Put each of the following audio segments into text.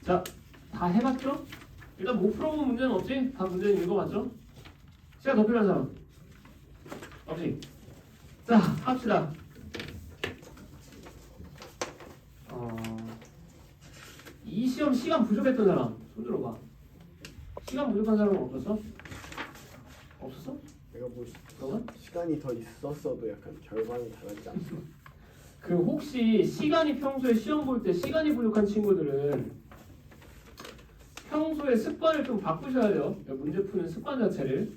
자, 다 해봤죠? 일단 못 풀어본 문제는 없지? 다 문제는 읽어봤죠? 시간 더 필요한 사람? 없지? 자, 합시다. 이 시험 시간 부족했던 사람 손 들어봐. 시간 부족한 사람은 없었어? 없었어? 내가 뭐 그러면? 시간이 더 있었어도 약간 결과는 다르지 않나? 그 혹시 시간이 평소에 시험 볼 때 시간이 부족한 친구들은 평소에 습관을 좀 바꾸셔야 돼요. 문제 푸는 습관 자체를.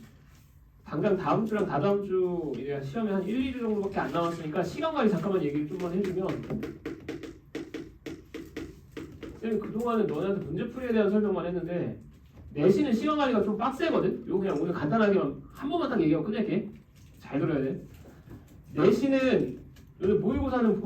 당장 다음 주랑 다다음 주 이제 시험에 한 1, 2주 정도밖에 안 남았으니까 시간 관리 잠깐만 얘기를 좀만 해주면, 쌤이 그동안은 너네한테 문제풀이에 대한 설명만 했는데 내신은 시간 관리가 좀 빡세거든? 이거 그냥 오늘 간단하게 한 번만 딱 얘기하고 끝낼게. 잘 들어야 돼. 내신은 여기 모의고사는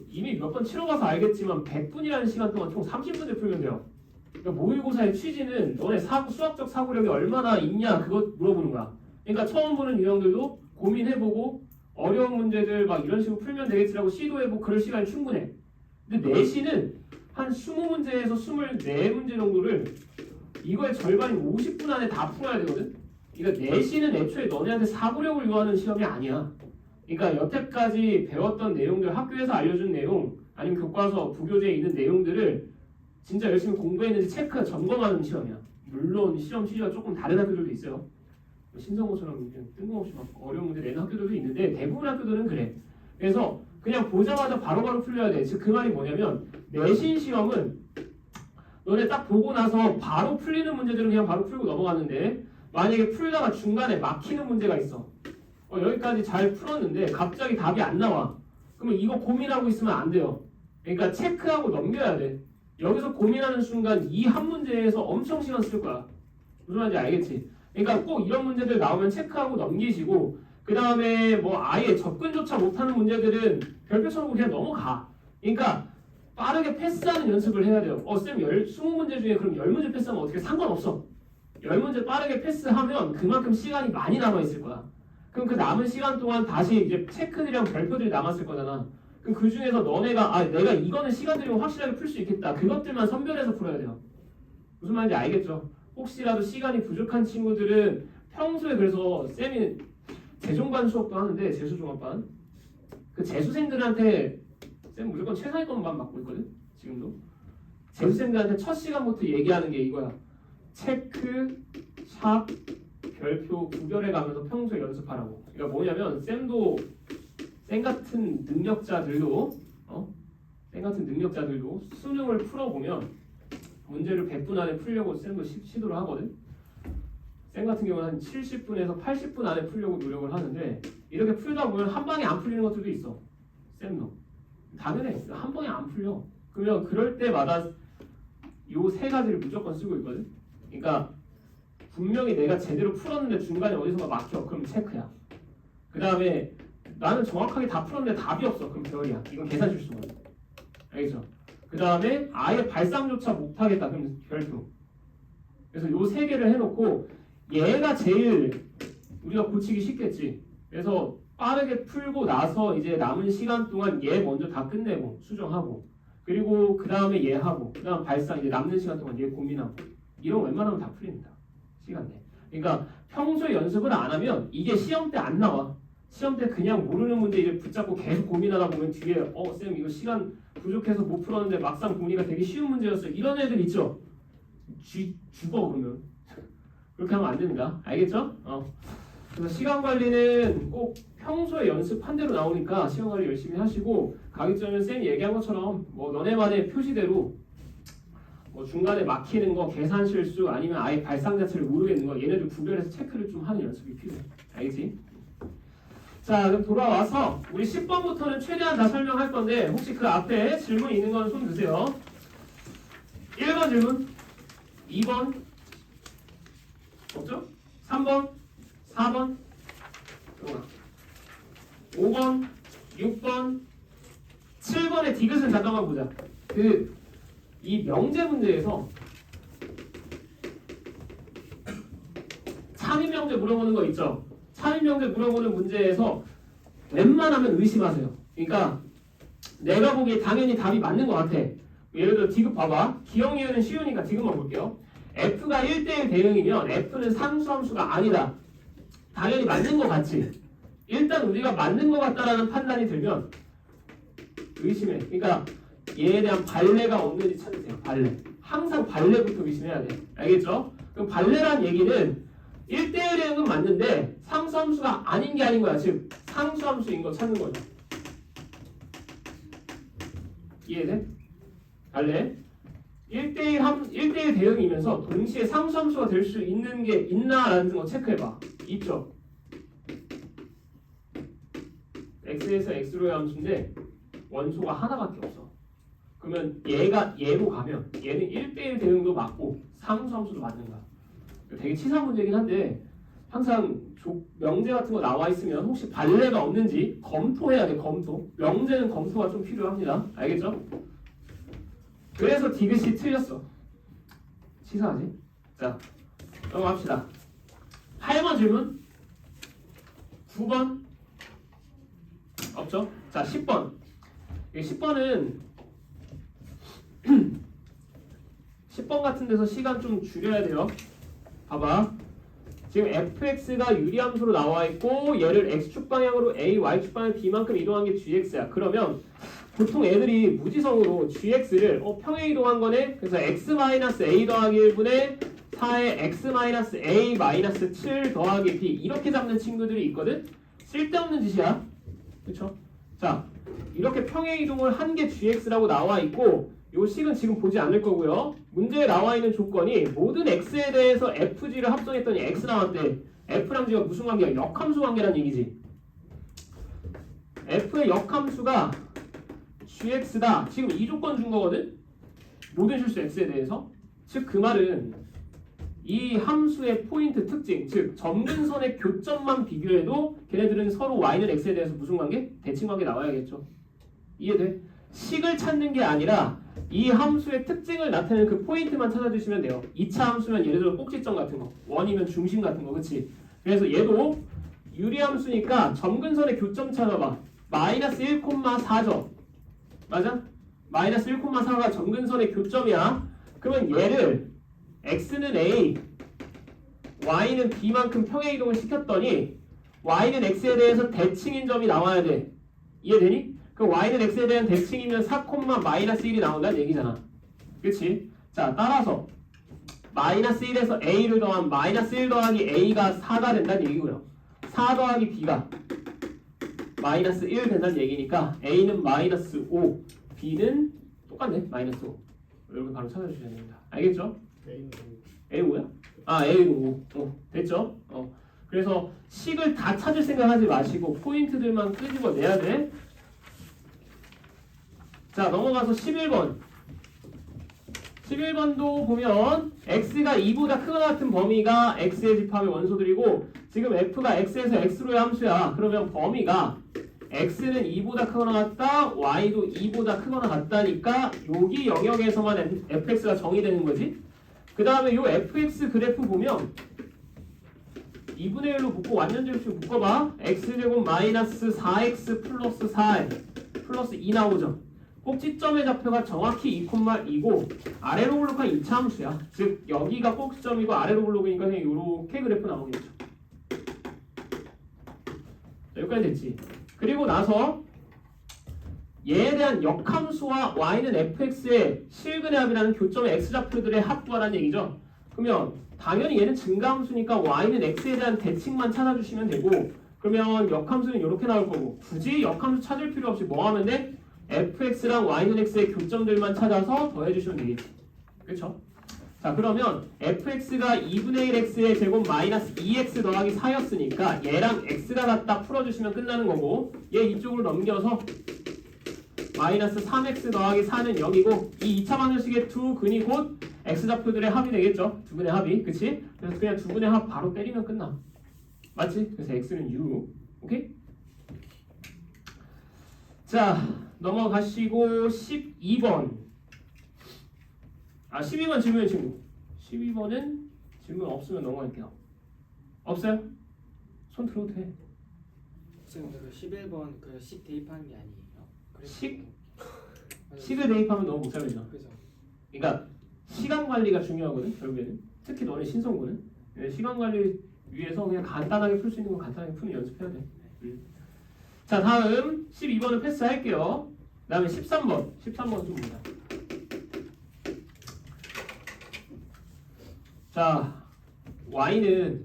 이미 몇 번 치러봐서 알겠지만 100분이라는 시간 동안 총 30문제 풀면 돼요. 그러니까 모의고사의 취지는 너네 수학적 사고력이 얼마나 있냐 그거 물어보는 거야. 그러니까 처음 보는 유형들도 고민해보고 어려운 문제들 막 이런 식으로 풀면 되겠지라고 시도해보고 그럴 시간이 충분해. 근데 내신은 한 20문제에서 24문제 정도를 이거의 절반이 50분 안에 다 풀어야 되거든. 그러니까 내신은 애초에 너네한테 사고력을 요하는 시험이 아니야. 그러니까 여태까지 배웠던 내용들, 학교에서 알려준 내용 아니면 교과서, 부교재에 있는 내용들을 진짜 열심히 공부했는지 체크, 점검하는 시험이야. 물론 시험 취지가 조금 다른 학교들도 있어요. 신성호처럼 뜬금없이 막 어려운 문제 내는 학교들도 있는데 대부분 학교들은 그래. 그래서 그냥 보자마자 바로바로 풀려야 돼. 즉 그 말이 뭐냐면 내신 시험은 너네 딱 보고 나서 바로 풀리는 문제들은 그냥 바로 풀고 넘어가는데 만약에 풀다가 중간에 막히는 문제가 있어. 여기까지 잘 풀었는데 갑자기 답이 안 나와. 그러면 이거 고민하고 있으면 안 돼요. 그러니까 체크하고 넘겨야 돼. 여기서 고민하는 순간 이 한 문제에서 엄청 시간 쓸 거야. 무슨 말인지 알겠지? 그러니까 꼭 이런 문제들 나오면 체크하고 넘기시고 그 다음에 뭐 아예 접근조차 못하는 문제들은 별표 쳐놓고 그냥 넘어가. 그러니까 빠르게 패스하는 연습을 해야 돼요. 쌤 20문제 중에 그럼 10문제 패스하면 어떻게 상관없어. 10문제 빠르게 패스하면 그만큼 시간이 많이 남아있을 거야. 그럼 그 남은 시간 동안 다시 이제 체크들이랑 별표들이 남았을 거잖아. 그럼 그 중에서 너네가 내가 이거는 시간 들이면 확실하게 풀 수 있겠다. 그것들만 선별해서 풀어야 돼요. 무슨 말인지 알겠죠? 혹시라도 시간이 부족한 친구들은 평소에 그래서 쌤이 재종반 수업도 하는데 재수종합반 그 재수생들한테 쌤 무조건 최상위 것만 맡고 있거든. 지금도 재수생들한테 첫 시간부터 얘기하는 게 이거야. 체크, 샵, 별표 구별해 가면서 평소에 연습하라고. 그러니까 뭐냐면 쌤도 쌤 같은 능력자들도 수능을 풀어보면 문제를 100분 안에 풀려고 쌤도 시도를 하거든. 쌤 같은 경우는 한 70분에서 80분 안에 풀려고 노력을 하는데 이렇게 풀다 보면 한 방에 안 풀리는 것들도 있어. 쌤도 당연해. 한 방에 안 풀려. 그러면 그럴 때마다 요 세 가지를 무조건 쓰고 있거든. 그러니까 분명히 내가 제대로 풀었는데 중간에 어디선가 막혀. 그럼 체크야. 그 다음에 나는 정확하게 다 풀었는데 답이 없어. 그럼 별이야. 이건 계산 실수거든. 알겠죠? 그 다음에 아예 발상조차 못하겠다. 그럼 별표. 그래서 요 세 개를 해놓고 얘가 제일 우리가 고치기 쉽겠지. 그래서 빠르게 풀고 나서 이제 남은 시간 동안 얘 먼저 다 끝내고 수정하고 그리고 그 다음에 얘 하고 그 다음 발상 이제 남는 시간 동안 얘 고민하고 이런 웬만하면 다 풀립니다. 시간 내. 그러니까 평소에 연습을 안 하면 이게 시험 때 안 나와. 시험 때 그냥 모르는 문제 이제 붙잡고 계속 고민하다 보면 뒤에 쌤 이거 시간 부족해서 못 풀었는데 막상 보니까 되게 쉬운 문제였어요. 이런 애들 있죠. 죽어 그러면. 그렇게 하면 안 됩니다. 알겠죠? 그래서 시간 관리는 꼭 평소에 연습한 대로 나오니까 시간 관리 열심히 하시고 가기 전에 쌤이 얘기한 것처럼 뭐 너네만의 표시대로 뭐 중간에 막히는 거, 계산 실수 아니면 아예 발상 자체를 모르겠는 거 얘네들 구별해서 체크를 좀 하는 연습이 필요해. 알겠지? 자, 그럼 돌아와서 우리 10번부터는 최대한 다 설명할 건데 혹시 그 앞에 질문 있는 건 손 드세요. 1번 질문, 2번 없죠? 3번, 4번, 5번, 6번, 7번의 디귿은 잠깐만 보자. 이 명제 문제에서 참인 명제 물어보는 거 있죠? 참인 명제 물어보는 문제에서 웬만하면 의심하세요. 그러니까 내가 보기에 당연히 답이 맞는 것 같아. 예를 들어 디귿 봐봐. 기억이유는 쉬우니까 디귿만 볼게요. F가 1대1 대응이면 F는 상수함수가 아니다. 당연히 맞는 것 같지. 일단 우리가 맞는 것 같다라는 판단이 들면 의심해. 그러니까 얘에 대한 발레가 없는지 찾으세요. 발레. 항상 발레부터 의심해야 돼. 알겠죠? 그럼 발레란 얘기는 1대1 대응은 맞는데 상수함수가 아닌 게 아닌 거야. 즉 상수함수인 거 찾는 거죠. 이해돼? 발레. 1대1 대응이면서 동시에 상수함수가 될 수 있는 게 있나라는 거 체크해봐. 있죠? x에서 x로의 함수인데 원소가 하나밖에 없어. 그러면 얘가 얘로 가면 얘는 1대1 대응도 맞고 상수함수도 맞는 거야. 되게 치사한 문제긴 한데 항상 명제 같은 거 나와 있으면 혹시 발레가 없는지 검토해야 돼. 검토. 명제는 검토가 좀 필요합니다. 알겠죠? 그래서 디귿이 틀렸어. 치사하지? 자, 넘어갑시다. 8번 질문. 9번 없죠? 자, 10번. 10번은 10번 같은 데서 시간 좀 줄여야 돼요. 봐봐. 지금 fx가 유리함수로 나와 있고 얘를 x축 방향으로 a, y축 방향 b만큼 이동한 게 gx야. 그러면 보통 애들이 무지성으로 gx를 평행 이동한 거네. 그래서 x-a 더하기 1분의 4의 x-a-7 더하기 b 이렇게 잡는 친구들이 있거든. 쓸데없는 짓이야. 그쵸? 자, 이렇게 평행 이동을 한 게 gx라고 나와 있고 요 식은 지금 보지 않을 거고요. 문제에 나와 있는 조건이 모든 x에 대해서 fg를 합성했더니 x 나왔대. f랑 g가 무슨 관계야? 역함수 관계란 얘기지. f의 역함수가 gx다. 지금 이 조건 준 거거든. 모든 실수 x에 대해서. 즉 그 말은 이 함수의 포인트 특징, 즉 점근선의 교점만 비교해도 걔네들은 서로 y는 x에 대해서 무슨 관계? 대칭 관계 나와야겠죠. 이해돼? 식을 찾는 게 아니라 이 함수의 특징을 나타내는 그 포인트만 찾아주시면 돼요. 2차 함수면 예를 들어 꼭지점 같은 거, 원이면 중심 같은 거, 그치? 그래서 얘도 유리함수니까 점근선의 교점 찾아봐. 마이너스 1,4죠. 맞아? 마이너스 1,4가 점근선의 교점이야. 그러면 얘를 x는 a, y는 b만큼 평행 이동을 시켰더니 y는 x에 대해서 대칭인 점이 나와야 돼. 이해되니? 그 y는 x에 대한 대칭이면 4,-1이 나온다는 얘기잖아. 그치? 자, 따라서 마이너스 1에서 a를 더한 마이너스 1 더하기 a가 4가 된다는 얘기고요. 4 더하기 b가 마이너스 1 된다는 얘기니까 a는 마이너스 5, b는 똑같네. 마이너스 5. 여러분 바로 찾아주셔야 됩니다. 알겠죠? a 5야? 아, a는 5. 됐죠? 그래서 식을 다 찾을 생각하지 마시고 포인트들만 끄집어내야 돼. 자, 넘어가서 11번. 11번도 보면 x가 2보다 크거나 같은 범위가 x의 집합의 원소들이고 지금 f가 x에서 x로의 함수야. 그러면 범위가 x는 2보다 크거나 같다, y도 2보다 크거나 같다니까 여기 영역에서만 fx가 정의되는 거지. 그 다음에 요 fx 그래프 보면 2분의 1로 묶고 완전제곱식 묶어봐. x제곱 마이너스 4x 플러스 4 플러스 2 나오죠. 꼭지점의 좌표가 정확히 2,2고 아래로 블록한 2차 함수야. 즉 여기가 꼭지점이고 아래로 블록이니까 그냥 이렇게 그래프 나오겠죠. 자, 여기까지 됐지. 그리고 나서 얘에 대한 역함수와 y는 fx의 실근의 합이라는 교점의 x좌표들의 합구하라는 얘기죠. 그러면 당연히 얘는 증가함수니까 y는 x에 대한 대칭만 찾아주시면 되고 그러면 역함수는 이렇게 나올 거고 굳이 역함수 찾을 필요 없이 뭐 하면 돼? fx랑 y는 x의 교점들만 찾아서 더해주시면 되겠지. 그렇죠? 자, 그러면 fx가 2분의 1x의 제곱 마이너스 2x 더하기 4였으니까 얘랑 x가 같다 풀어주시면 끝나는 거고 얘 이쪽으로 넘겨서 마이너스 3x 더하기 4는 0이고 이 2차 방정식의 두 근이 곧 x좌표들의 합이 되겠죠. 두 근의 합이. 그치? 그래서 그냥 두 근의 합 바로 때리면 끝나. 맞지? 그래서 x는 u. 오케이? 자, 넘어가시고 12번. 아 12번 질문의 친구. 12번은 질문 없으면 넘어갈게요. 없어요? 손 들어도 돼. 지금 그 11번 그 식 대입하는 게 아니에요. 그래서 식? 맞아요. 식을 대입하면 너무 복잡해져. 그죠. 그러니까 시간 관리가 중요하거든 결국에는. 특히 너네 신성고는 시간 관리 위해서 그냥 간단하게 풀 수 있는 건 간단하게 푸는 연습해야 돼. 자 다음 12번은 패스할게요. 그 다음에 13번. 13번 좀 보자. 자 y는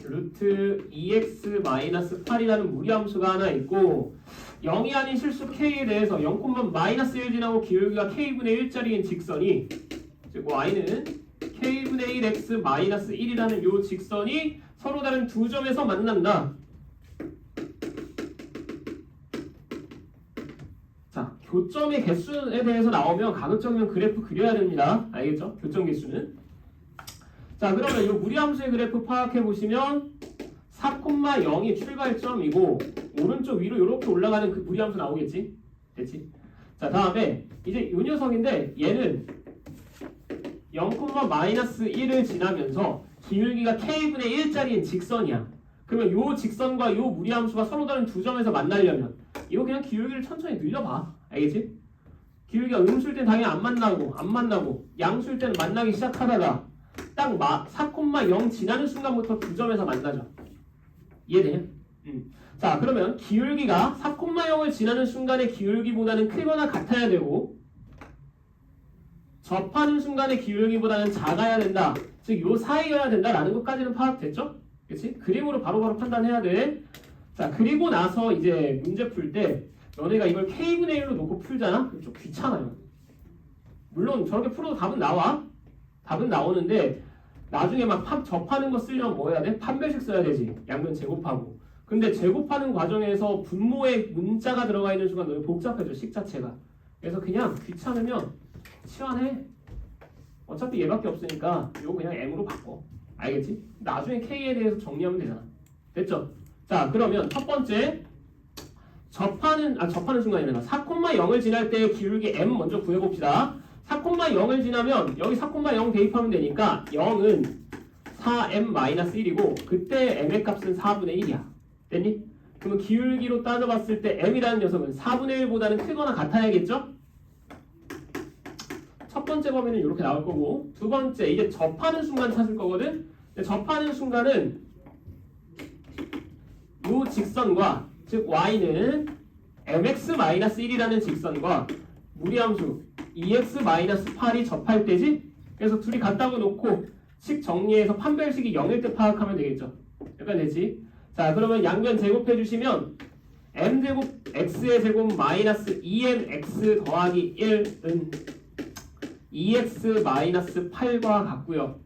루트 2x-8이라는 무리함수가 하나 있고 0이 아닌 실수 k에 대해서 0,-1 지나고 기울기가 k분의 1짜리인 직선이 즉 y는 k분의 1x-1이라는 요 직선이 서로 다른 두 점에서 만난다. 자 교점의 개수에 대해서 나오면 가급적이면 그래프 그려야 됩니다. 알겠죠? 교점 개수는. 자 그러면 이 무리함수의 그래프 파악해 보시면 4,0이 출발점이고 오른쪽 위로 이렇게 올라가는 그 무리함수 나오겠지? 됐지? 자 다음에 이제 이 녀석인데 얘는 0,-1을 지나면서 기울기가 k분의 1짜리인 직선이야. 그러면 요 직선과 요 무리함수가 서로 다른 두 점에서 만나려면 이거 그냥 기울기를 천천히 늘려봐. 알겠지? 기울기가 음수일 땐 당연히 안 만나고 양수일 때는 만나기 시작하다가 딱 4,0 지나는 순간부터 두 점에서 만나죠. 이해되냐? 자 그러면 기울기가 4,0을 지나는 순간의 기울기보다는 크거나 같아야 되고 접하는 순간의 기울기보다는 작아야 된다. 즉 요 사이여야 된다라는 것까지는 파악됐죠? 그치? 그림으로 바로바로 판단해야 돼. 자 그리고 나서 이제 문제 풀 때 너네가 이걸 k분의 1로 놓고 풀잖아? 좀 귀찮아요. 물론 저렇게 풀어도 답은 나와. 답은 나오는데 나중에 막 접하는 거 쓰려면 뭐 해야 돼? 판별식 써야 되지. 양변 제곱하고. 근데 제곱하는 과정에서 분모에 문자가 들어가 있는 순간 너무 복잡해져. 식 자체가. 그래서 그냥 귀찮으면 치환해. 어차피 얘밖에 없으니까 이거 그냥 m으로 바꿔. 알겠지? 나중에 k에 대해서 정리하면 되잖아. 됐죠? 자 그러면 첫 번째 접하는 순간이란다. 4,0을 지날 때 기울기 m 먼저 구해봅시다. 4,0을 지나면 여기 4,0 대입하면 되니까 0은 4m-1이고 그때 m의 값은 4분의 1이야. 됐니? 그러면 기울기로 따져봤을 때 m이라는 녀석은 4분의 1보다는 크거나 같아야겠죠? 첫 번째 범위는 이렇게 나올 거고 두 번째 이제 접하는 순간 찾을 거거든? 접하는 순간은 이 직선과 즉 y는 mx-1이라는 직선과 무리함수 2x-8이 접할 때지? 그래서 둘이 같다고 놓고 식 정리해서 판별식이 0일 때 파악하면 되겠죠. 약간 되지? 자 그러면 양변 제곱해 주시면 m제곱 x의 제곱 마이너스 2mx 더하기 1은 2x-8과 같고요.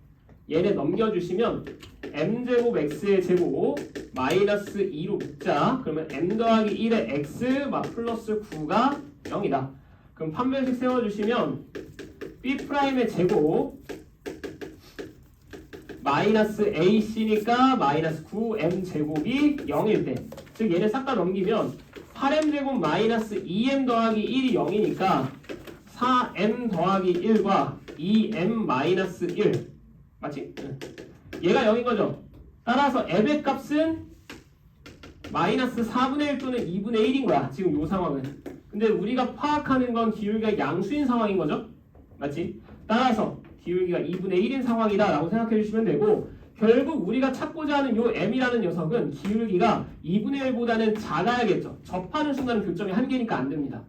얘네 넘겨주시면 m제곱 x의 제곱 마이너스 2로 묶자. 그러면 m 더하기 1의 x 플러스 9가 0이다. 그럼 판별식 세워주시면 b'의 제곱 마이너스 ac니까 마이너스 9m 제곱이 0일 때, 즉 얘네 싹 다 넘기면 8m 제곱 마이너스 2m 더하기 1이 0이니까 4m 더하기 1과 2m 마이너스 1 맞지? 얘가 0인 거죠. 따라서 m의 값은 마이너스 4분의 1 또는 2분의 1인 거야. 지금 이 상황은. 근데 우리가 파악하는 건 기울기가 양수인 상황인 거죠. 맞지? 따라서 기울기가 2분의 1인 상황이다 라고 생각해 주시면 되고 결국 우리가 찾고자 하는 요 m이라는 녀석은 기울기가 2분의 1보다는 작아야겠죠. 접하는 순간은 교점이 한 개니까 안 됩니다.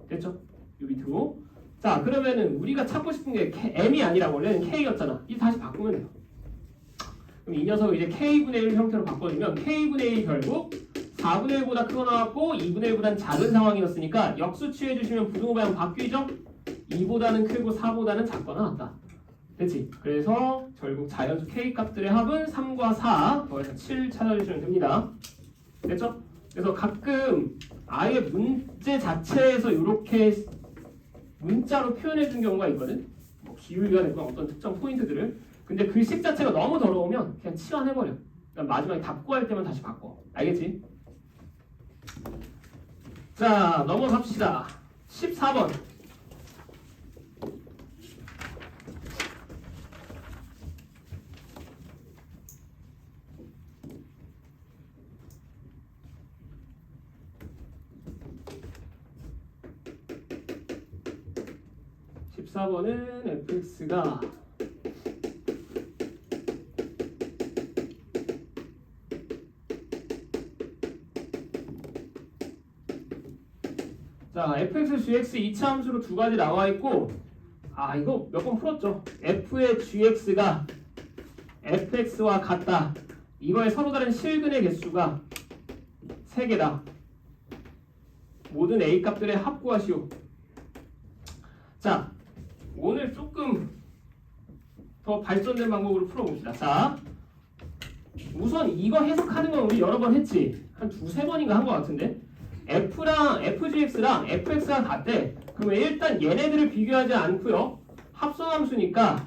됐죠? 요 밑으로. 자 그러면은 우리가 찾고 싶은 게 m이 아니라 원래는 k였잖아. 이 다시 바꾸면 돼요. 그럼 이 녀석을 이제 k분의 1 형태로 바꿔주면 k분의 1이 결국 4분의 1보다 크거나 같고 2분의 1보다는 작은 상황이었으니까 역수 취해주시면 부등호 방향 바뀌죠? 2보다는 크고 4보다는 작거나 같다. 됐지? 그래서 결국 자연수 k 값들의 합은 3과 4 더해서 7 찾아주시면 됩니다. 됐죠? 그래서 가끔 아예 문제 자체에서 이렇게 문자로 표현해 준 경우가 있거든. 뭐 기울기가 됐건 어떤 특정 포인트들을. 근데 글씨 자체가 너무 더러우면 그냥 치환해버려. 그러니까 마지막에 답 구할 때만 다시 바꿔. 알겠지? 자 넘어갑시다. 14번 14번은 fx가 자 fx, gx 이차 함수로 두 가지 나와 있고 이거 몇 번 풀었죠. f의 gx가 fx와 같다. 이거의 서로 다른 실근의 개수가 3개다. 모든 a 값들의 합 구하시오. 자, 오늘 조금 더 발전된 방법으로 풀어봅시다. 자, 우선 이거 해석하는 건 우리 여러 번 했지. 한 두세 번인가 한 것 같은데. f랑 fgx랑 fx가 같대. 그러면 일단 얘네들을 비교하지 않고요. 합성함수니까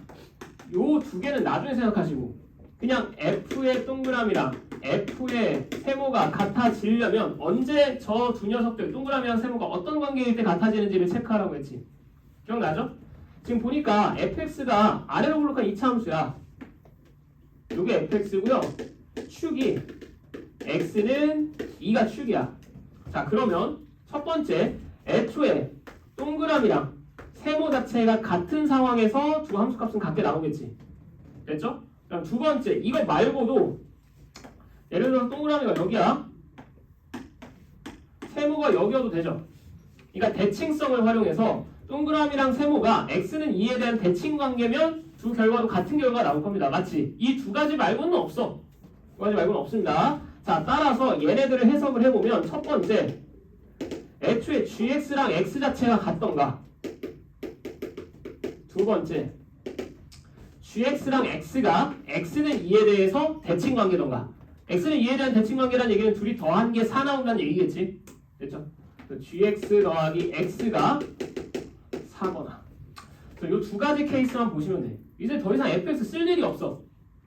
요 두 개는 나중에 생각하시고 그냥 f의 동그라미랑 f의 세모가 같아지려면 언제 저 두 녀석들 동그라미랑 세모가 어떤 관계일 때 같아지는지를 체크하라고 했지. 기억나죠? 지금 보니까 fx가 아래로 블록한 이차 함수야. 요게 fx고요. 축이 x는 2가 축이야. 자 그러면 첫 번째 애초에 동그라미랑 세모 자체가 같은 상황에서 두 함수값은 같게 나오겠지. 됐죠? 그럼 두 번째 이거 말고도 예를 들어서 동그라미가 여기야. 세모가 여기여도 되죠. 그러니까 대칭성을 활용해서 동그라미랑 세모가 x는 2에 대한 대칭 관계면 두 결과도 같은 결과가 나올 겁니다. 맞지? 이 두 가지 말고는 없어. 두 가지 말고는 없습니다. 자 따라서 얘네들을 해석을 해보면 첫 번째 애초에 gx랑 x 자체가 같던가 두 번째 gx랑 x가 x는 2에 대해서 대칭 관계던가 x는 2에 대한 대칭 관계란 얘기는 둘이 더한 게 4 나온다는 얘기겠지. 됐죠? gx 더하기 x가 4거나 이 두 가지 케이스만 보시면 돼. 이제 더 이상 fx 쓸 일이 없어.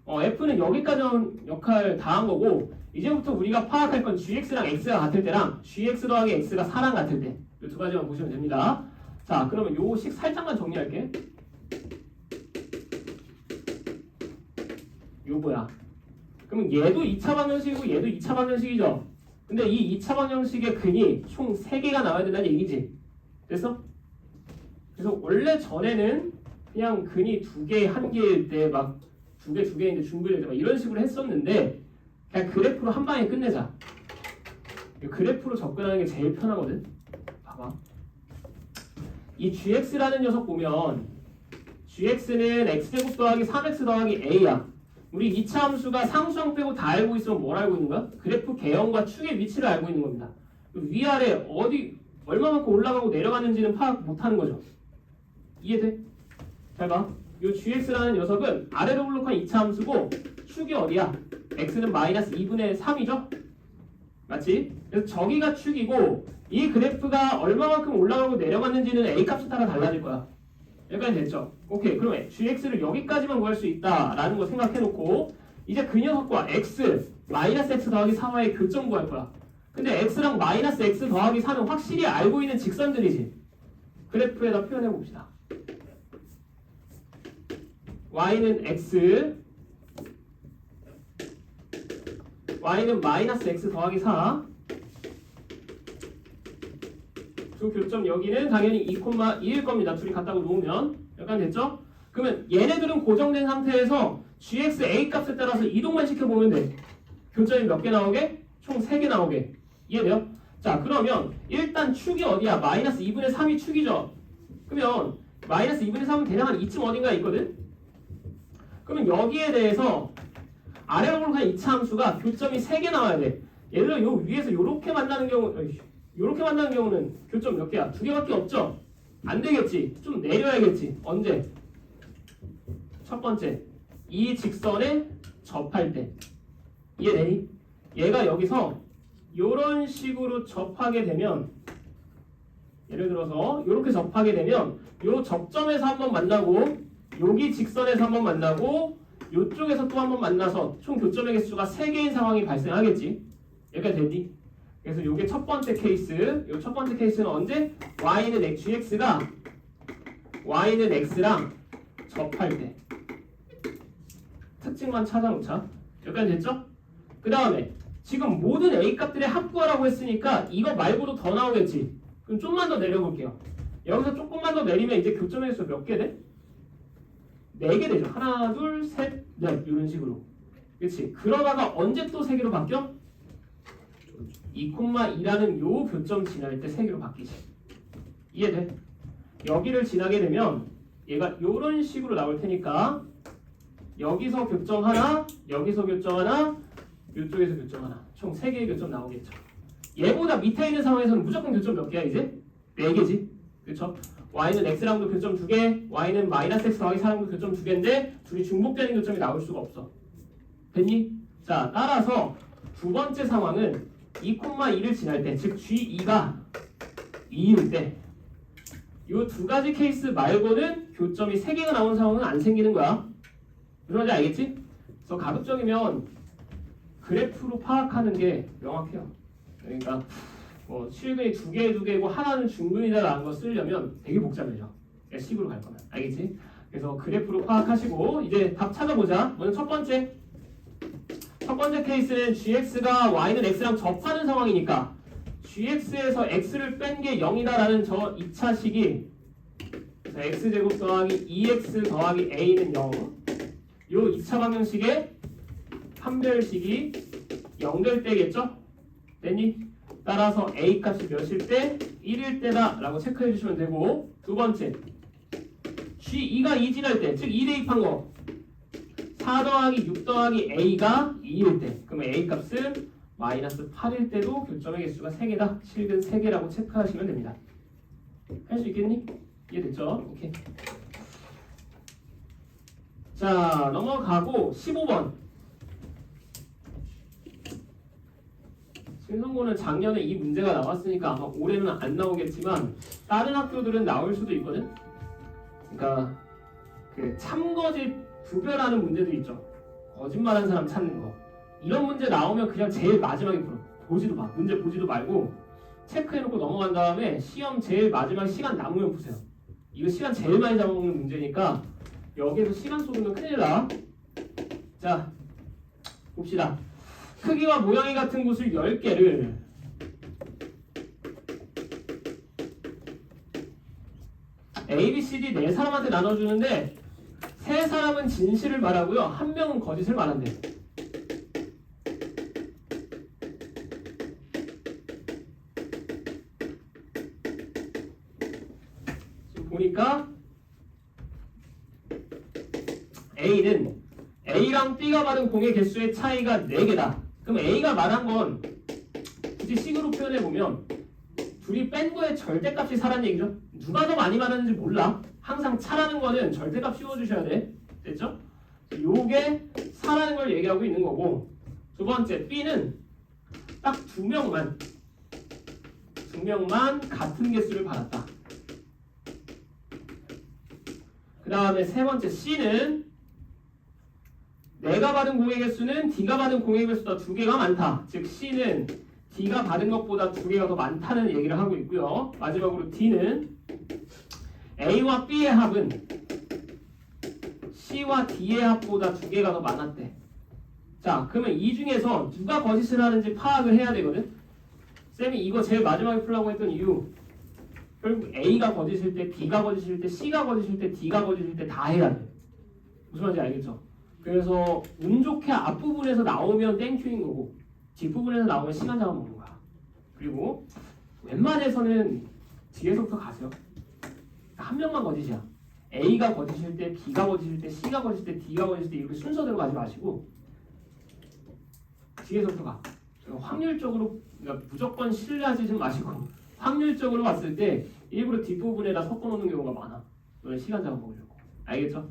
f는 여기까지 역할 다 한 거고 이제부터 우리가 파악할 건 gx랑 x가 같을 때랑 gx 더하기 x가 4랑 같을 때 이 두 가지만 보시면 됩니다. 자 그러면 요 식 살짝만 정리할게. 요거야. 그러면 얘도 2차 방정식이고 얘도 2차 방정식이죠. 근데 이 2차 방정식의 근이 총 3개가 나와야 된다는 얘기지. 됐어? 그래서 원래 전에는 그냥 근이 2개, 1개일 때 막 2개, 2개인데 중근일 때 막 이런 식으로 했었는데 그냥 그래프로 한 방에 끝내자. 그래프로 접근하는 게 제일 편하거든. 봐봐. 이 gx라는 녀석 보면 gx는 x제곱 더하기 3x 더하기 a야. 우리 2차 함수가 상수항 빼고 다 알고 있으면 뭘 알고 있는 거야? 그래프 개형과 축의 위치를 알고 있는 겁니다. 위아래 어디 얼마만큼 올라가고 내려가는지는 파악 못하는 거죠. 이해돼? 잘 봐. 이 gx라는 녀석은 아래로 블록한 2차 함수고 축이 어디야? x는 마이너스 2분의 3이죠? 맞지? 그래서 저기가 축이고 이 그래프가 얼마만큼 올라가고 내려갔는지는 a 값에 따라 달라질 거야. 여기까지 됐죠? 오케이. 그러면 gx를 여기까지만 구할 수 있다라는 거 생각해놓고 이제 그 녀석과 x, 마이너스 x 더하기 4와의 교점 구할 거야. 근데 x랑 마이너스 x 더하기 4는 확실히 알고 있는 직선들이지. 그래프에다 표현해봅시다. y는 x, y는 마이너스 x 더하기 4. 두 교점 여기는 당연히 2,1일 겁니다. 둘이 같다고 놓으면. 약간 됐죠? 그러면 얘네들은 고정된 상태에서 gx a 값에 따라서 이동만 시켜보면 돼. 교점이 몇 개 나오게? 총 3개 나오게. 이해돼요? 자 그러면 일단 축이 어디야? 마이너스 2분의 3이 축이죠. 그러면 마이너스 2분의 3은 대략 한 이쯤 어딘가에 있거든? 그러면 여기에 대해서 아래로 볼록한 2차 함수가 교점이 3개 나와야 돼. 예를 들어 요 위에서 요렇게 만나는 경우는 교점 몇 개야? 2개밖에 없죠? 안 되겠지. 좀 내려야겠지. 언제? 첫 번째. 이 직선에 접할 때. 이해되니? 얘가 여기서 요런 식으로 접하게 되면 예를 들어서 요렇게 접하게 되면 요 접점에서 한번 만나고 여기 직선에서 한번 만나고 요쪽에서 또 한번 만나서 총 교점의 개수가 3개인 상황이 발생하겠지. 여기까지 됐니? 그래서 요게 첫 번째 케이스. 요 첫 번째 케이스는 언제? y는 gx가 y는 x랑 접할 때. 특징만 찾아놓자. 여기까지 됐죠? 그 다음에 지금 모든 a 값들의 합구하라고 했으니까 이거 말고도 더 나오겠지. 그럼 좀만 더 내려볼게요. 여기서 조금만 더 내리면 이제 교점의 수 몇 개 돼? 4개 되죠. 하나, 둘, 셋, 넷 이런 식으로. 그렇지. 그러다가 언제 또 3개로 바뀌어? 2,2라는 요 교점 지날 때 3개로 바뀌지. 이해돼? 여기를 지나게 되면 얘가 요런 식으로 나올 테니까 여기서 교점 하나, 여기서 교점 하나, 이쪽에서 교점 하나. 총 3개의 교점 나오겠죠. 얘보다 밑에 있는 상황에서는 무조건 교점 몇 개야 이제? 4개지. 그렇죠? y는 x랑도 교점 2개, y는 마이너스 x 더하기 4랑도 교점 2개인데 둘이 중복되는 교점이 나올 수가 없어. 됐니? 자, 따라서 두 번째 상황은 2,2를 지날 때, 즉 G2가 2일 때 이 두 가지 케이스 말고는 교점이 3개가 나오는 상황은 안 생기는 거야. 무슨 말인지 알겠지? 그래서 가급적이면 그래프로 파악하는 게 명확해요. 그러니까 뭐 실근이 2개고 하나는 중근이다라는 거 쓰려면 되게 복잡해져. 식으로 갈 거면. 알겠지? 그래서 그래프로 파악하시고 이제 답 찾아보자. 먼저 첫 번째 케이스는 gx가 y는 x랑 접하는 상황이니까 gx에서 x를 뺀 게 0이다라는 저 2차식이 그래서 x제곱 더하기 2x 더하기 a는 0. 요 2차 방정식의 판별식이 0 될 때겠죠? 됐니? 따라서 a 값이 몇일 때? 1일 때다 라고 체크해 주시면 되고 두 번째 g2가 2 지날 때, 즉 2 대입한 거 4 더하기 6 더하기 a가 2일 때 그러면 a 값은 마이너스 8일 때도 교점의 개수가 3개다. 실근 3개라고 체크하시면 됩니다. 할 수 있겠니? 이해됐죠? 오케이. 자, 넘어가고 15번. 신성고는 작년에 이 문제가 나왔으니까 아마 올해는 안 나오겠지만 다른 학교들은 나올 수도 있거든. 그러니까 그 참거짓 구별하는 문제도 있죠. 거짓말하는 사람 찾는 거. 이런 문제 나오면 그냥 제일 마지막에 풀어. 보지도 마. 문제 보지도 말고 체크해놓고 넘어간 다음에 시험 제일 마지막 시간 남으면 푸세요. 이거 시간 제일 많이 잡아먹는 문제니까 여기에서 시간 쏟으면 큰일 나. 자, 봅시다. 크기와 모양이 같은 곳을 10개를 A, B, C, D 4사람한테 나눠주는데 3사람은 진실을 말하고요. 1명은 거짓을 말한대. 지금 보니까 A는 A랑 B가 받은 공의 개수의 차이가 4개다. 그럼 A가 말한 건 굳이 식으로 표현해보면 둘이 뺀 거의 절대값이 4라는 얘기죠. 누가 더 많이 말하는지 몰라. 항상 차라는 거는 절대값 씌워주셔야 돼. 됐죠? 요게 4라는 걸 얘기하고 있는 거고 두 번째 B는 딱 2명만 같은 개수를 받았다. 그 다음에 세 번째 C는 내가 받은 공의 개수는 D가 받은 공의 개수보다 2개가 많다. 즉 C는 D가 받은 것보다 2개가 더 많다는 얘기를 하고 있고요. 마지막으로 D는 A와 B의 합은 C와 D의 합보다 2개가 더 많았대. 자, 그러면 이 중에서 누가 거짓을 하는지 파악을 해야 되거든. 쌤이 이거 제일 마지막에 풀라고 했던 이유 결국 A가 거짓일 때, B가 거짓일 때, C가 거짓일 때, D가 거짓일 때 다 해야 돼. 무슨 말인지 알겠죠? 그래서 운 좋게 앞부분에서 나오면 땡큐인 거고 뒷부분에서 나오면 시간 잡아먹는 거야. 그리고 웬만해서는 뒤에서부터 가세요. 한 명만 거짓이야. A가 거짓일 때, B가 거짓일 때, C가 거짓일 때, D가 거짓일 때 이렇게 순서대로 가지 마시고 뒤에서부터 가. 확률적으로 그러니까 무조건 신뢰하지 좀 마시고 확률적으로 봤을 때 일부러 뒷부분에다 섞어놓는 경우가 많아. 너는 시간 잡아먹으려고. 알겠죠?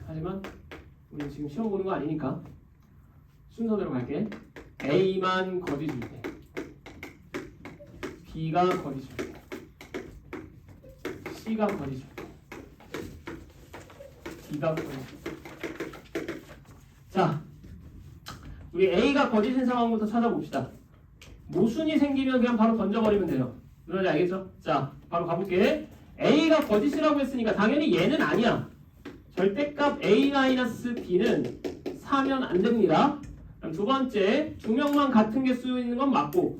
하지만 우리 지금 시험 보는 거 아니니까 순서대로 갈게. A만 거짓일 때, B가 거짓일 때, C가 거짓일 때, D가 거짓일 때. 자, 우리 A가 거짓인 상황부터 찾아봅시다. 모순이 생기면 그냥 바로 던져버리면 돼요. 누나지 알겠죠? 자, 바로 가볼게. A가 거짓이라고 했으니까 당연히 얘는 아니야. 절대값 A-B는 4면 안 됩니다. 그럼 두 번째, 2명만 같은 개수 있는 건 맞고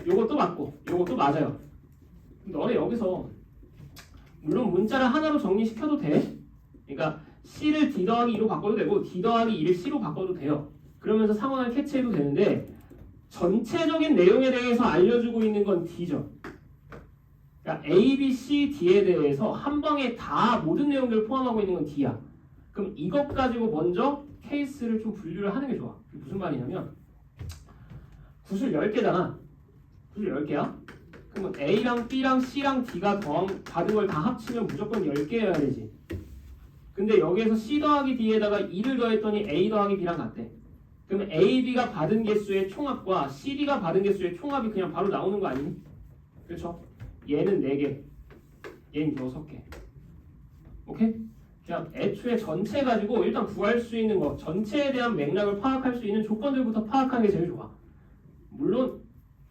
요것도 맞고 요것도 맞아요. 너네 여기서 물론 문자를 하나로 정리시켜도 돼. 그러니까 C를 D 더하기 2로 바꿔도 되고 D 더하기 2를 C로 바꿔도 돼요. 그러면서 상황을 캐치해도 되는데 전체적인 내용에 대해서 알려주고 있는 건 D죠. 그러니까 A, B, C, D에 대해서 한 방에 다 모든 내용들을 포함하고 있는 건 D야. 그럼 이것 가지고 먼저 케이스를 좀 분류를 하는 게 좋아. 그게 무슨 말이냐면 구술 10개잖아. 구술 10개야? 그러면 A랑 B랑 C랑 D가 받은 걸 다 합치면 무조건 10개여야 되지. 근데 여기에서 C 더하기 D에다가 2를 더했더니 A 더하기 B랑 같대. 그러면 A, B가 받은 개수의 총합과 C, D가 받은 개수의 총합이 그냥 바로 나오는 거 아니니? 그렇죠? 얘는 4개, 얘는 6개. 오케이? 그냥 애초에 전체 가지고 일단 구할 수 있는 거, 전체에 대한 맥락을 파악할 수 있는 조건들부터 파악하는 게 제일 좋아. 물론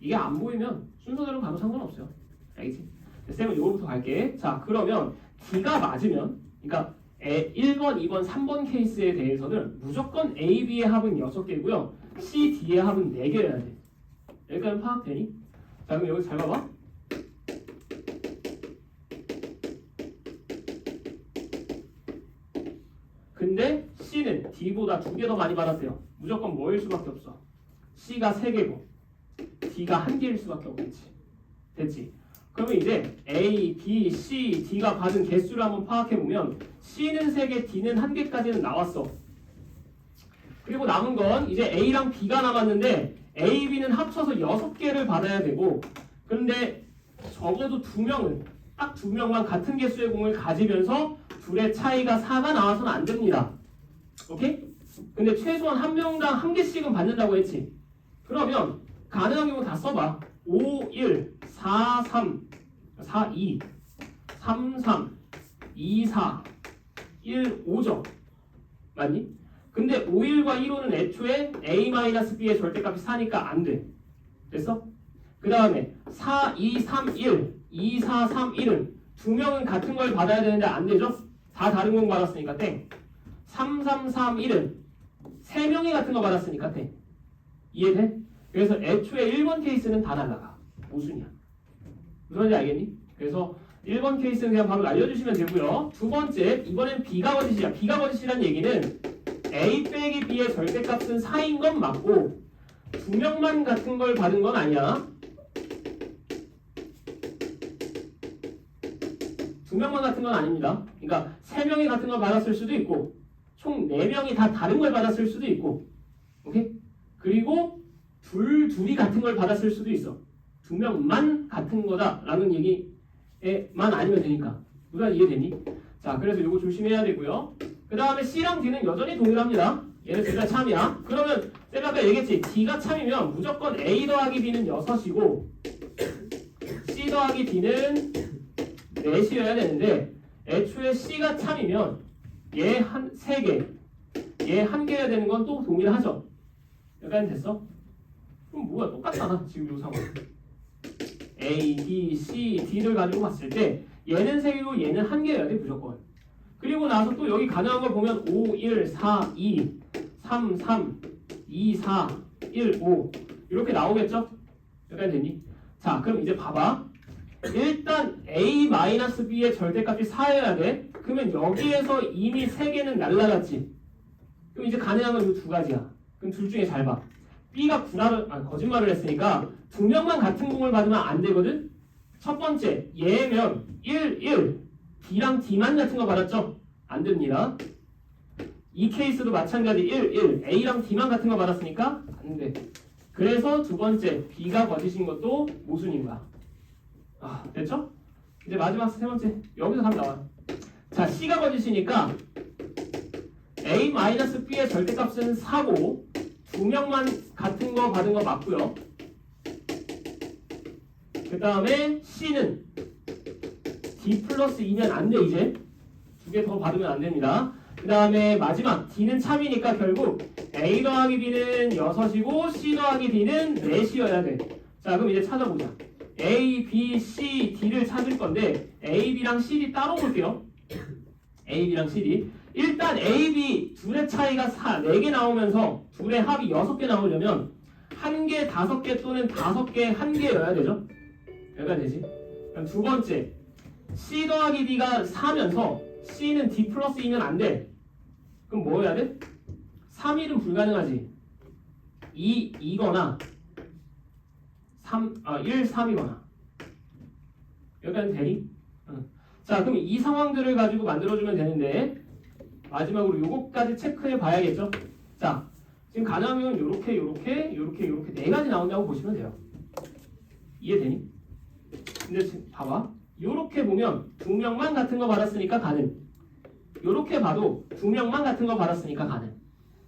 이게 안 보이면 순서대로 가도 상관없어요. 알겠지? 쌤은 이거부터 갈게. 자, 그러면 D가 맞으면, 그러니까 1번, 2번, 3번 케이스에 대해서는 무조건 A, B의 합은 6개고요. C, D의 합은 4개여야 돼. 여기까지 파악되니? 자, 그럼 여기 잘 봐봐. 근데 C는 D보다 2개 더 많이 받았대요. 무조건 뭐일 수밖에 없어? C가 3개고 D가 1개일 수밖에 없겠지. 됐지? 그러면 이제 A, B, C, D가 받은 개수를 한번 파악해보면 C는 3개, D는 1개까지는 나왔어. 그리고 남은 건 이제 A랑 B가 남았는데 A, B는 합쳐서 6개를 받아야 되고, 그런데 적어도 2명은 딱 2명만 같은 개수의 공을 가지면서 둘의 차이가 4가 나와서는 안 됩니다. 오케이? 근데 최소한 한 명당 1개씩은 받는다고 했지. 그러면 가능한 경우 다 써봐. 5, 1, 4, 3, 4, 2, 3, 3, 2, 4, 1, 5죠. 맞니? 근데 5, 1과 1호는 애초에 A-B의 절대값이 4니까 안 돼. 됐어? 그 다음에 4, 2, 3, 1, 2, 4, 3, 1은 2명은 같은 걸 받아야 되는데 안 되죠? 다 다른 공 받았으니까 땡. 3, 3, 3, 1은 3명이 같은 거 받았으니까 땡. 이해돼? 그래서 애초에 1번 케이스는 다 날라가. 모순이야. 무슨 말인지 알겠니? 그래서 1번 케이스는 그냥 바로 날려주시면 되고요. 두 번째, 이번엔 B가 거짓이야. B가 거짓이란 얘기는 A 빼기 B의 절대값은 4인 건 맞고 2명만 같은 걸 받은 건 아니야. 2명만 같은 건 아닙니다. 그러니까 3명이 같은 걸 받았을 수도 있고 총 4명이 다 다른 걸 받았을 수도 있고, 오케이? 그리고 둘이 같은 걸 받았을 수도 있어. 2명만 같은 거다라는 얘기만 아니면 되니까. 누가 이해되니? 자, 그래서 이거 조심해야 되고요. 그 다음에 C랑 D는 여전히 동일합니다. 얘는 둘 다 참이야. 그러면 제가 아까 얘기했지. D가 참이면 무조건 A 더하기 B는 6이고 C 더하기 D는 4시여야 되는데 애초에 C가 참이면 얘 3개, 얘 1개여야 되는 건 또 동일하죠. 여기까지 됐어? 그럼 뭐야? 똑같잖아. 지금 이 상황. A, B, C, D를 가지고 봤을 때 얘는 3개고 얘는 1개여야 돼 무조건. 그리고 나서 또 여기 가능한 걸 보면 5, 1, 4, 2, 3, 3, 2, 4, 1, 5 이렇게 나오겠죠? 여기까지 됐니? 자, 그럼 이제 봐봐. 일단 A-B의 절대값이 4여야 돼. 그러면 여기에서 이미 3개는 날라갔지. 그럼 이제 가능한 건 이 두 가지야. 그럼 둘 중에 잘 봐. B가 거짓말을 했으니까 2명만 같은 공을 받으면 안 되거든? 첫 번째, 얘면 1, 1, B랑 D만 같은 거 받았죠? 안 됩니다. 이 케이스도 마찬가지 1, 1, A랑 D만 같은 거 받았으니까 안 돼. 그래서 두 번째, B가 거짓인 것도 모순인 거야. 됐죠? 이제 마지막 세 번째, 여기서 답 나와. 자, C가 거짓이니까 A-B의 절대값은 4고 2명만 같은 거 받은 거 맞고요. 그 다음에 C는 D 플러스 2면 안 돼. 이제 2개 더 받으면 안 됩니다. 그 다음에 마지막 D는 참이니까 결국 A 더하기 B는 6이고 C 더하기 D는 4시여야 돼. 자, 그럼 이제 찾아보자. A, B, C, D를 찾을 건데 A, B랑 CD 따로 볼게요. A, B랑 CD. 일단 A, B 둘의 차이가 4개 나오면서 둘의 합이 6개 나오려면 한 개, 5개 또는 5개, 한 개여야 되죠? 여기가 되지. 그럼 두 번째, C 더하기 D가 4면서 C는 D 플러스 2면 안 돼. 그럼 뭐 해야 돼? 3일은 불가능하지. 2거나 1, 3이거나. 여기까지 되니? 응. 자, 그럼 이 상황들을 가지고 만들어주면 되는데 마지막으로 요거까지 체크해 봐야겠죠? 자, 지금 가정하면 요렇게 네 가지 나온다고 보시면 돼요. 이해되니? 근데 지금 봐봐. 요렇게 보면 두 명만 같은 거 받았으니까 가능. 요렇게 봐도 두 명만 같은 거 받았으니까 가능.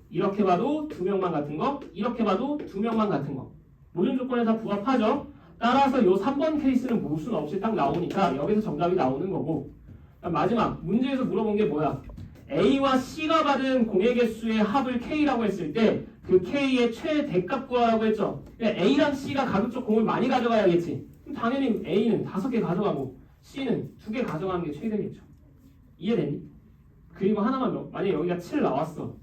이렇게 봐도 두 명만 같은 거, 이렇게 봐도 두 명만 같은 거. 모든 조건에 다 부합하죠? 따라서 요 3번 케이스는 모순 없이 딱 나오니까 여기서 정답이 나오는 거고. 마지막 문제에서 물어본 게 뭐야? A와 C가 받은 공의 개수의 합을 K라고 했을 때 그 K의 최대값 구하라고 했죠. A랑 C가 가급적 공을 많이 가져가야겠지. 그럼 당연히 A는 5개 가져가고 C는 2개 가져가는 게 최대겠죠. 이해되니? 그리고 하나만 더. 만약에 여기가 7 나왔어.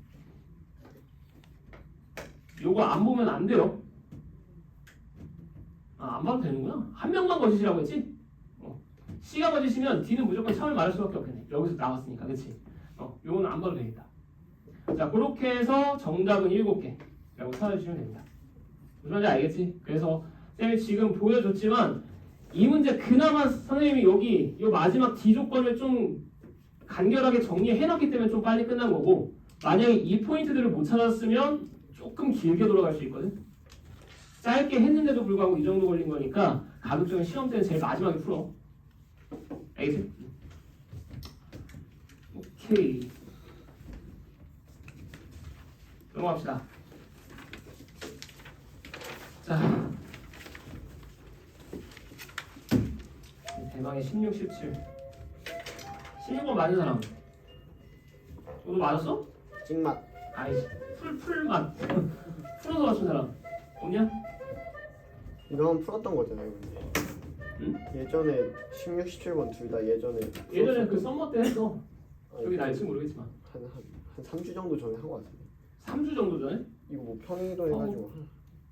요거 안 보면 안 돼요. 안 봐도 되는구나. 한 명만 거짓이라고 했지? C가 거짓이면 D는 무조건 처음에 말할 수밖에 없겠네. 여기서 나왔으니까, 그치? 요거는 안 봐도 되겠다. 자, 그렇게 해서 정답은 7개 라고 찾아주시면 됩니다. 무슨 말인지 알겠지? 그래서 쌤이 지금 보여줬지만 이 문제 그나마 선생님이 여기 요 마지막 D 조건을 좀 간결하게 정리해놨기 때문에 좀 빨리 끝난 거고, 만약에 이 포인트들을 못 찾았으면 조금 길게 돌아갈 수 있거든. 짧게 했는데도 불구하고 이 정도 걸린 거니까 가급적인 시험 때는 제일 마지막에 풀어. 알겠지? 오케이. 넘어갑시다. 자, 대망의 16, 17. 16번 맞은 사람. 너도 맞았어? 찍맛. 아이씨, 풀맛. 풀어서 맞춘 사람 없냐? 이건 풀었던 거잖아요, 근데. 응? 예전에 16, 17번 둘 다 예전에 예전에 그 썸머 때 했어. 아니, 저기 날지 모르겠지만 한 3주 정도 전에 한 거 같은데. 3주 정도 전에 이거 뭐 평행이동 해가지고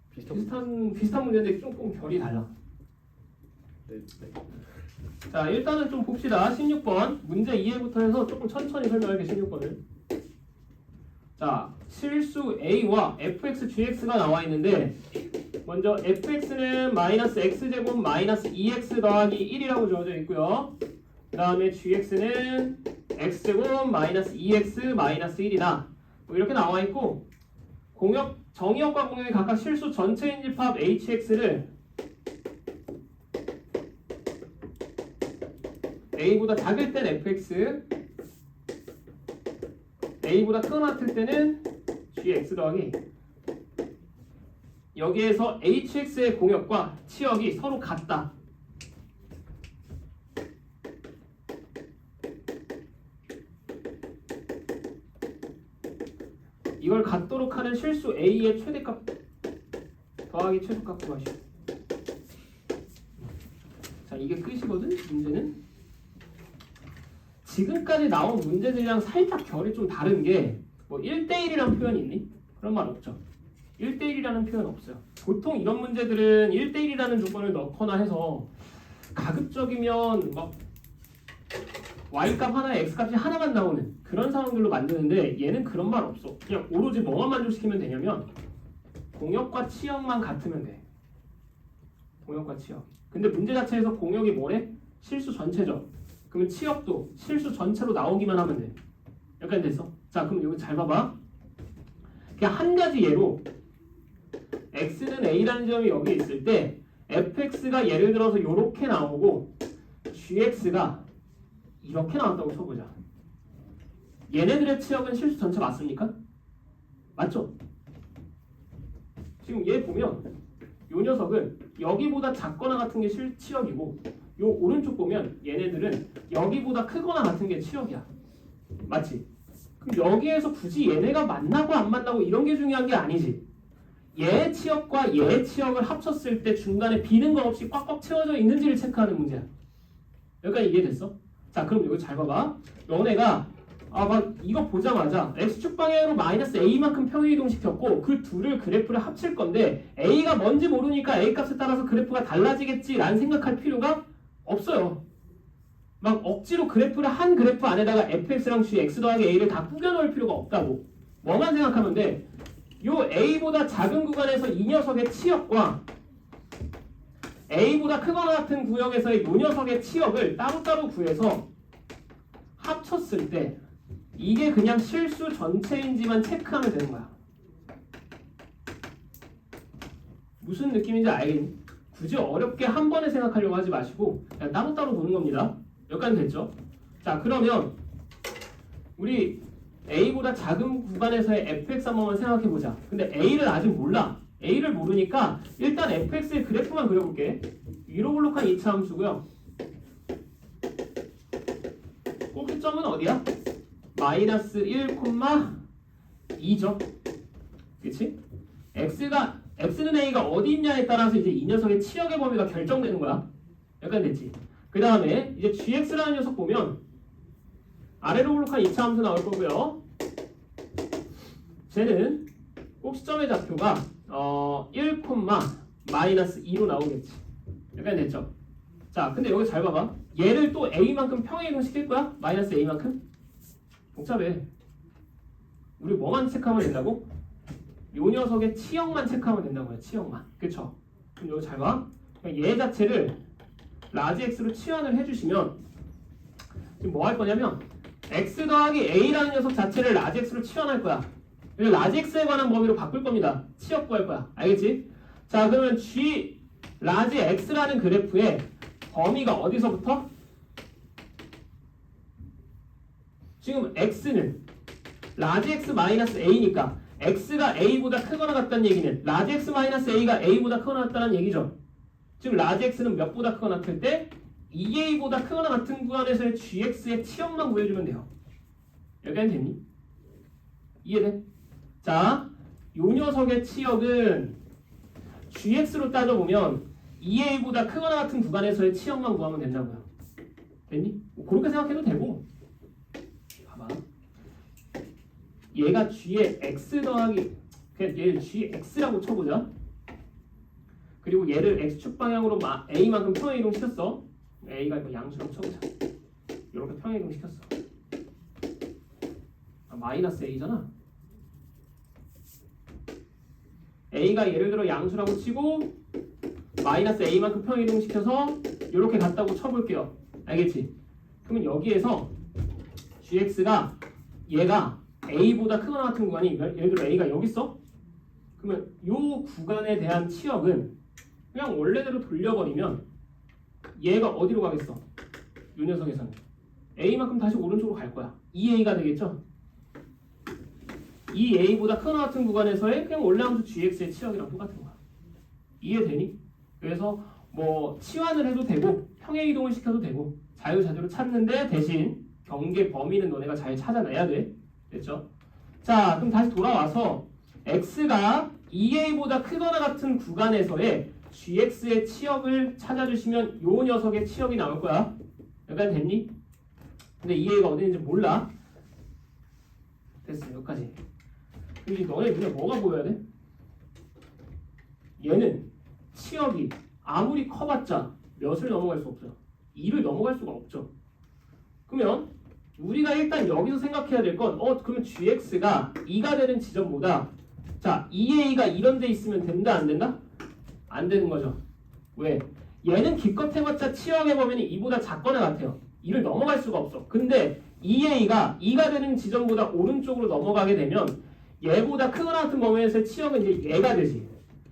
비슷한 문제인데 조금 결이 달라. 네. 자, 일단은 좀 봅시다. 16번 문제 이해부터 해서 조금 천천히 설명할게. 16번을. 자, 실수 a와 fx, gx가 나와 있는데 먼저 fx는 마이너스 x제곱 마이너스 2x 더하기 1이라고 주어져 있고요. 그 다음에 gx는 x제곱 마이너스 2x 마이너스 1이다. 뭐 이렇게 나와 있고, 정의역과 공역이 각각 실수 전체인 집합 hx를 a보다 작을 땐 fx, a보다 크거나 같을 때는 gx 더하기, 여기에서 hx의 공역과 치역이 서로 같다. 이걸 같도록 하는 실수 a의 최대값 더하기 최소값 구하시오. 자, 이게 끝이거든. 문제는 지금까지 나온 문제들이랑 살짝 결이 좀 다른 게, 뭐 1대1이라는 표현이 있니? 그런 말 없죠. 1대1이라는 표현 없어요. 보통 이런 문제들은 1대1이라는 조건을 넣거나 해서 가급적이면 막 y값 하나에 x값이 하나만 나오는 그런 상황들로 만드는데, 얘는 그런 말 없어. 그냥 오로지 뭐만 만족시키면 되냐면 공역과 치역만 같으면 돼. 공역과 치역. 근데 문제 자체에서 공역이 뭐래? 실수 전체죠. 그러면 치역도 실수 전체로 나오기만 하면 돼. 여기까지 됐어? 자, 그럼 여기 잘 봐봐. 그냥 한 가지 예로 x는 a라는 점이 여기 있을 때 fx가 예를 들어서 이렇게 나오고 gx가 이렇게 나왔다고 쳐보자. 얘네들의 치역은 실수 전체 맞습니까? 맞죠? 지금 얘 보면 요 녀석은 여기보다 작거나 같은 게 치역이고, 요 오른쪽 보면 얘네들은 여기보다 크거나 같은 게 치역이야. 맞지? 그럼 여기에서 굳이 얘네가 만나고 안 만나고 이런 게 중요한 게 아니지. 얘 치역과 얘 치역을 합쳤을 때 중간에 비는 거 없이 꽉꽉 채워져 있는지를 체크하는 문제야. 여기까지 이해됐어? 자, 그럼 이거 잘 봐봐. 너네가 막 이거 보자마자 x축 방향으로 마이너스 a만큼 평행 이동시켰고 그 둘을 그래프를 합칠 건데 a가 뭔지 모르니까 a 값에 따라서 그래프가 달라지겠지라는 생각할 필요가 없어요. 막 억지로 그래프를 한 그래프 안에다가 fx랑 g x 더하기 a를 다 꾸겨 넣을 필요가 없다고. 뭐만 생각하면 돼. 요 a보다 작은 구간에서 이 녀석의 치역과 a보다 크거나 같은 구역에서의 요 녀석의 치역을 따로따로 구해서 합쳤을 때 이게 그냥 실수 전체인지만 체크하면 되는 거야. 무슨 느낌인지 알겠니? 굳이 어렵게 한 번에 생각하려고 하지 마시고 그냥 따로따로 보는 겁니다. 여기까지 됐죠? 자, 그러면 우리 A보다 작은 구간에서의 fx 한 번만 생각해보자. 근데 A를 아직 몰라. A를 모르니까 일단 fx의 그래프만 그려볼게. 위로 블록한 2차 함수고요. 꼭지점은 어디야? 마이너스 1,2죠. 그치? x는 a가 어디 있냐에 따라서 이제 이 녀석의 치역의 범위가 결정되는 거야. 약간 됐지? 그 다음에 이제 gx라는 녀석 보면 아래로 블록한 2차 함수 나올 거고요. 쟤는 꼭지점의 좌표가 1, 마이너스 2로 나오겠지. 약간 됐죠? 자, 근데 여기 잘 봐봐. 얘를 또 a만큼 평행 이동시킬 거야? 마이너스 a만큼? 복잡해. 우리 뭐만 체크하면 된다고? 요 녀석의 치역만 체크하면 된다고요. 치역만. 그쵸? 그럼 여기 잘 봐. 얘 자체를 라지 x로 치환을 해주시면 지금 뭐 할 거냐면 x 더하기 a라는 녀석 자체를 라지 x로 치환할 거야. 그래서 라지 x에 관한 범위로 바꿀 겁니다. 치역 구할 거야. 알겠지? 자, 그러면 g 라지 x라는 그래프의 범위가 어디서부터? 지금 x는 라지 x 마이너스 a니까 x가 a보다 크거나 같다는 얘기는 라지 x 마이너스 a가 a보다 크거나 같다는 얘기죠. 지금 라지 x는 몇보다 크거나 같을 때 2a보다 크거나 같은 구간에서의 gx의 치역만 구해주면 돼요. 여기까지 됐니? 이해돼? 자, 요 녀석의 치역은 gx로 따져보면 2a보다 크거나 같은 구간에서의 치역만 구하면 된다고요. 됐니? 뭐 그렇게 생각해도 되고. 봐봐. 얘가 g의 x 더하기 그냥 얘를 gx라고 쳐보자. 그리고 얘를 x축 방향으로 a만큼 평행 이동시켰어. a가 이거 양수라고 쳐보자. 이렇게 평행 이동시켰어. 마이너스 a잖아. a가 예를 들어 양수라고 치고 마이너스 a만큼 평행 이동시켜서 이렇게 갔다고 쳐볼게요. 알겠지? 그러면 여기에서 gx가 얘가 a보다 크거나 같은 구간이 예를 들어 a가 여기 있어? 그러면 이 구간에 대한 치역은 그냥 원래대로 돌려버리면 얘가 어디로 가겠어? 이 녀석에서는 a만큼 다시 오른쪽으로 갈 거야. 2a가 되겠죠? 2a보다 크거나 같은 구간에서의 그냥 원래 함수 gx의 치역이랑 똑같은 거야. 이해되니? 그래서 뭐 치환을 해도 되고 평행 이동을 시켜도 되고 자유자재로 찾는데 대신 경계 범위는 너네가 잘 찾아내야 돼. 됐죠? 자, 그럼 다시 돌아와서 x가 2a보다 크거나 같은 구간에서의 gx의 치역을 찾아주시면 요 녀석의 치역이 나올 거야. 약간 됐니? 근데 2a가 어디 있는지 몰라. 됐어, 여기까지. 그럼 이제 너네 눈에 뭐가 보여야 돼? 얘는 치역이 아무리 커봤자 몇을 넘어갈 수 없어요. 2를 넘어갈 수가 없죠. 그러면 우리가 일단 여기서 생각해야 될 건 그러면 gx가 2가 되는 지점보다 자 2a가 이런 데 있으면 된다 안 된다? 안 되는 거죠. 왜? 얘는 기껏 해봤자 치역의 범위는 2보다 작거나 같아요. 2를 넘어갈 수가 없어. 근데 2a가 2가 되는 지점보다 오른쪽으로 넘어가게 되면 얘보다 크거나 같은 범위에서의 치역은 이제 얘가 되지.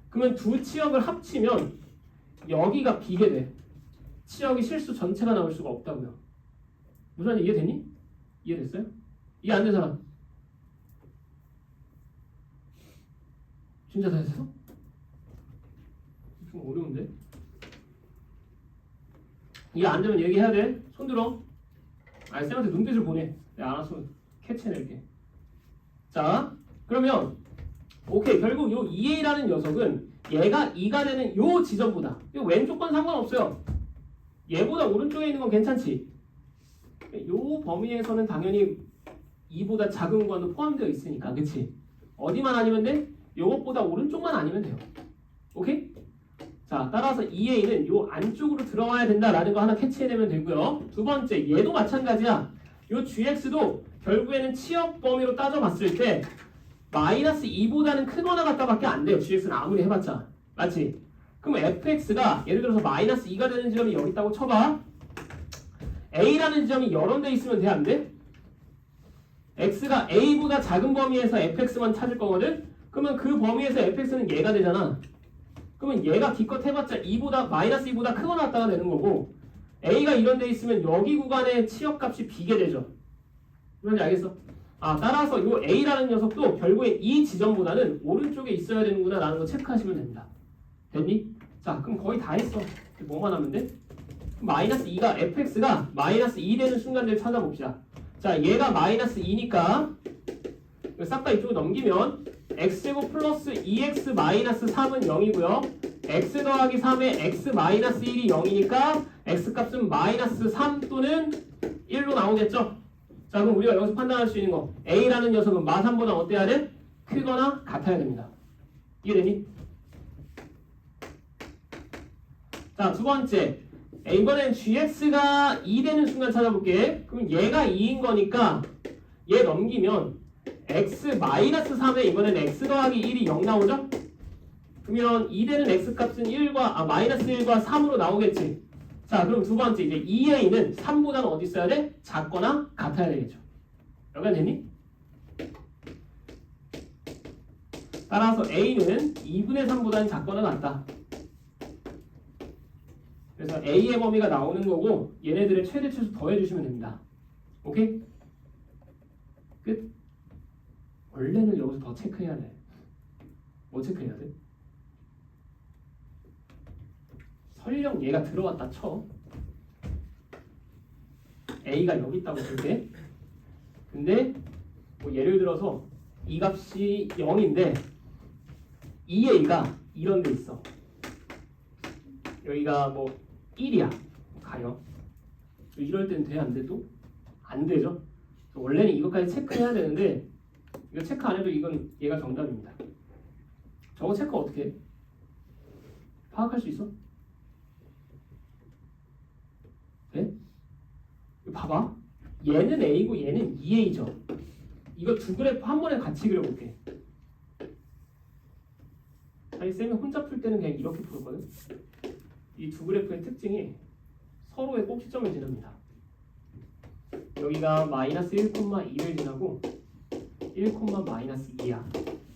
그러면 두 치역을 합치면 여기가 비게 돼. 치역이 실수 전체가 나올 수가 없다고요. 무슨 말인지 이해됐니? 이해됐어요? 이해 안 된 사람? 진짜 다 됐어? 좀 어려운데? 이해 안 되면 얘기해야 돼. 손 들어. 쌤한테 눈빛을 보내. 내가 알아서 캐치해낼게. 자, 그러면 오케이. 결국 요 2a라는 녀석은 얘가 2가 되는 요 지점보다 요 왼쪽 건 상관없어요. 얘보다 오른쪽에 있는 건 괜찮지. 요 범위에서는 당연히 2보다 작은 구간도 포함되어 있으니까 그치? 어디만 아니면 돼? 요것보다 오른쪽만 아니면 돼요. 오케이? 자, 따라서 2a는 요 안쪽으로 들어와야 된다라는 거 하나 캐치해내면 되고요. 두 번째, 얘도 마찬가지야. 요 gx도 결국에는 치역 범위로 따져봤을 때 마이너스 2보다는 크거나 같다밖에 안 돼요. gx는 아무리 해봤자. 맞지? 그럼 fx가 예를 들어서 마이너스 2가 되는 지점이 여기 있다고 쳐봐. a라는 지점이 이런 데 있으면 돼, 안 돼? x가 a보다 작은 범위에서 fx만 찾을 거거든? 그러면 그 범위에서 fx는 얘가 되잖아. 그러면 얘가 기껏 해봤자 2보다 마이너스 2보다 크거나 같다가 되는 거고 a가 이런 데 있으면 여기 구간의 치역값이 b게 되죠. 그런지 알겠어? 아, 따라서 요 a라는 녀석도 결국에 이 지점보다는 오른쪽에 있어야 되는구나 라는 거 체크하시면 됩니다. 됐니? 자, 그럼 거의 다 했어. 뭐만 하면 돼? 마이너스 2가 fx가 마이너스 2 되는 순간들 찾아봅시다. 자, 얘가 마이너스 2니까 싹 다 이쪽으로 넘기면 x제곱 플러스 2x 마이너스 3은 0이고요. x 더하기 3에 x 마이너스 1이 0이니까 x 값은 마이너스 3 또는 1로 나오겠죠? 자, 그럼 우리가 여기서 판단할 수 있는 거 a라는 녀석은 마3보다 어때야 돼? 크거나 같아야 됩니다. 이해되니? 자, 두 번째 이번엔 gx가 2 되는 순간 찾아볼게. 그럼 얘가 2인 거니까 얘 넘기면 x 마이너스 3에 이번엔 x 더하기 1이 0 나오죠? 그러면 2 되는 x 값은 마이너스 1과 3으로 나오겠지. 자, 그럼 두 번째 이제 2a는 3보다는 어디 있어야 돼? 작거나 같아야 되겠죠. 여기가 되니? 따라서 a는 2분의 3보다는 작거나 같다. 그래서 a의 범위가 나오는 거고 얘네들의 최대 최소 더해주시면 됩니다. 오케이? 끝? 원래는 여기서 더 체크해야 돼. 뭐 체크해야 돼? 설령 얘가 들어왔다 쳐. a가 여기 있다고 볼게. 근데 뭐 예를 들어서 이 값이 0인데 2a가 이런 데 있어. 여기가 뭐 1이야. 가요. 이럴 땐 돼? 안 돼? 또? 안 되죠? 원래는 이것까지 체크해야 되는데 이거 체크 안 해도 이건 얘가 정답입니다. 저거 체크 어떻게 해? 파악할 수 있어? 네? 이거 봐봐. 얘는 A고 얘는 2A죠. 이거 두 그래프 한 번에 같이 그려볼게. 아니 쌤이 혼자 풀 때는 그냥 이렇게 풀었거든. 이 두 그래프의 특징이 서로의 꼭지점을 지납니다. 여기가 마이너스 1,2를 지나고 1,-2야.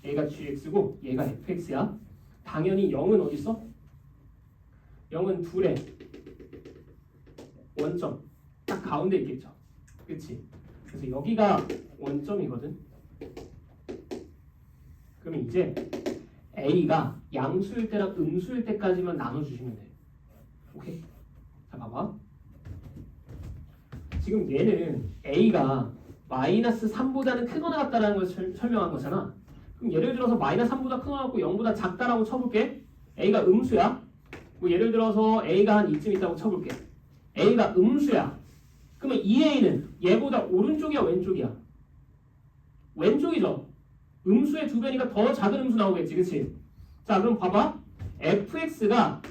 얘가 gx고 얘가 fx야. 당연히 0은 어디 있어? 0은 둘의 원점 딱 가운데 있겠죠. 그치? 그래서 여기가 원점이거든. 그러면 이제 a가 양수일 때랑 음수일 때까지만 나눠주시면 돼. 오케이? 자, 봐봐. 지금 얘는 a가 마이너스 3보다는 크거나 같다라는 걸 설명한 거잖아. 그럼 예를 들어서 마이너스 3보다 크거나 같고 0보다 작다라고 쳐볼게. a가 음수야. 뭐 예를 들어서 a가 한 이쯤 있다고 쳐볼게. a가 음수야. 그러면 2a는 얘보다 오른쪽이야 왼쪽이야? 왼쪽이죠. 음수의 2배니까 더 작은 음수 나오겠지. 그치? 자, 그럼 봐봐. fx가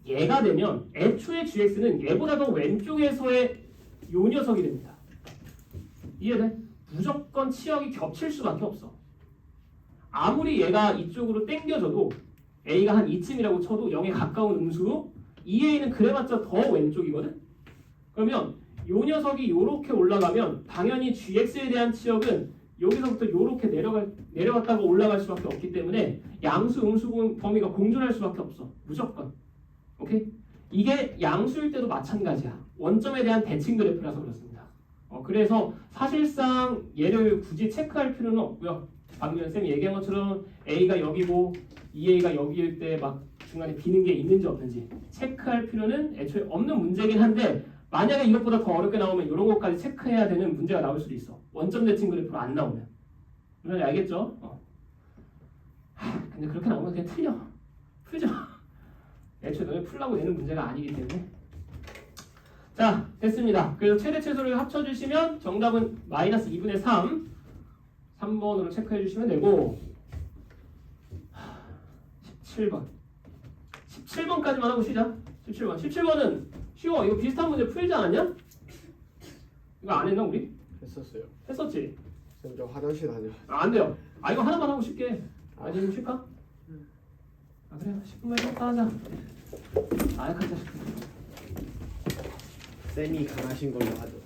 얘가 되면 애초에 gx는 얘보다 더 왼쪽에서의 요 녀석이 됩니다. 이해돼? 무조건 치역이 겹칠 수밖에 없어. 아무리 얘가 이쪽으로 당겨져도 a가 한 이쯤이라고 쳐도 0에 가까운 음수 2a는 그래봤자 더 왼쪽이거든? 그러면 요 녀석이 요렇게 올라가면 당연히 gx에 대한 치역은 여기서부터 요렇게 내려갔다가 올라갈 수밖에 없기 때문에 양수 음수 범위가 공존할 수밖에 없어. 무조건. 오케이? 이게 양수일 때도 마찬가지야. 원점에 대한 대칭 그래프라서 그렇습니다. 그래서 사실상 얘를 굳이 체크할 필요는 없고요. 방금 쌤이 얘기한 것처럼 a가 여기고 2a가 여기일 때 막 중간에 비는 게 있는지 없는지 체크할 필요는 애초에 없는 문제긴 한데 만약에 이것보다 더 어렵게 나오면 이런 것까지 체크해야 되는 문제가 나올 수도 있어. 원점 대칭 그래프로 안 나오면. 그러면 알겠죠? 근데 그렇게 나오면 그냥 틀려. 풀죠. 애초에 너네 풀라고 내는 문제가 아니기 때문에. 자, 됐습니다. 그래서 최대 최소를 합쳐주시면 정답은 마이너스 2분의 3. 3번으로 체크해 주시면 되고 17번. 17번까지만 하고 쉬자. 17번. 17번은 쉬워. 이거 비슷한 문제 풀지 않았냐? 이거 안 했나 우리? 했었어요. 했었지? 쌤 저 화장실 다녀. 안 돼요. 이거 하나만 하고 쉽게. 좀 쉴까? 그래. 10분만 쉬었다 하자. 약한 자식. 쌤이 강하신 걸로 하죠.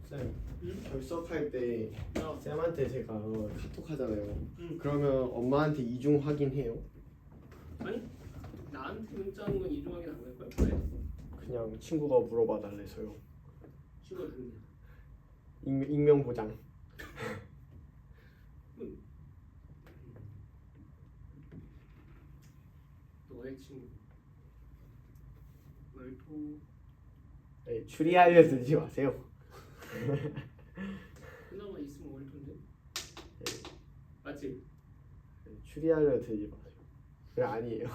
쌤 결석할 때 쌤한테 제가 카톡 하잖아요. 그러면 엄마한테 이중 확인해요? 아니 나한테 문자하는 건 이중하게 안 될 거야. 왜? 그냥 친구가 물어봐 달래서요. 친구가 누구냐? 익명 보장. 너의 친구. 말토. 네, 추리 알려드리지 마세요. 그나마 있으면 월토인데. 맞지? 네, 추리 알려드리지 마세요. 그래 아니에요.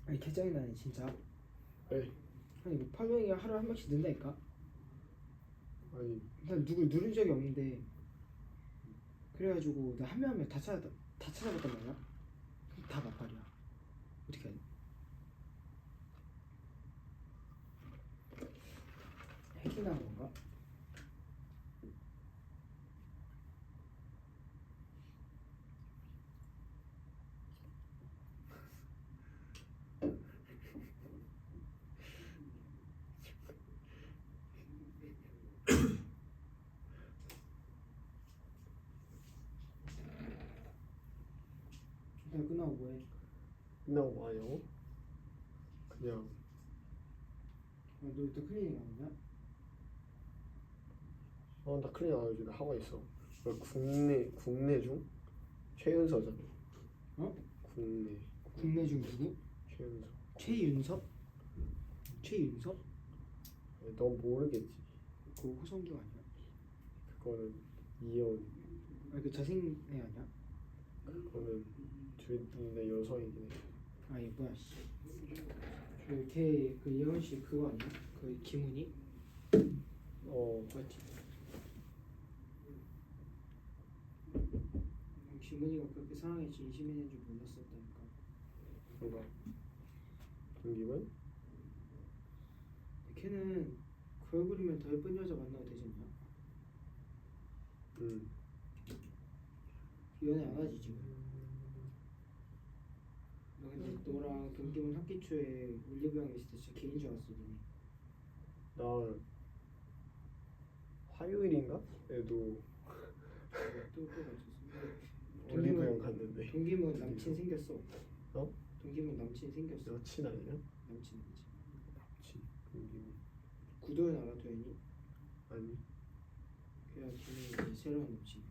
아니 개짱이 나네 진짜. 네. 아니 뭐 파명이 하루에 한 번씩 는다니까. 아니 난 누굴 누른 적이 없는데 그래가지고 나 한 명 한 명 다 찾아봤단 말이야. 다 막발이야. 어떻게 해야 돼? 해킹당한 건가? 나 끝나고 뭐해? 끝나고 뭐 하냐고? 그냥 너 이따 클리닝 하냐? 나 클리닝 안 해줘. 나 하고 있어. 국내 중 최윤서잖아. 어? 국내 국내 중 누구? 최윤서. 최윤섭? 최윤섭? 아니, 너 모르겠지. 그거 호성규 아니야? 그거는 이혜원. 아니 그 잘생긴 애 아니야? 그거는 둘인데 여성이긴 해. 아니 뭐야 씨. 걔그 예원 씨 그거 아니야? 그 김은희? 맞지? 김은희가 그렇게 사랑에 진심인 줄 몰랐었다니까. 누가? 김기문? 걔는 그 얼굴이면 더 예쁜 여자 만나도 되지 않냐? 연애 안 하지 지금. 너 근데 너랑 김기문 학기 초에 올리브영 있을 때 진짜 개인 줄 알았어 너네. 나 화요일인가? 에도 또 맞췄어. 올리브영 갔는데. 동기문 남친 생겼어. 어? 동기문 남친 생겼어. 여친 아니야? 남친. 여친. 김기문. 구도현 알아 도현이? 아니. 걔가 김이 이제 새로운 남친.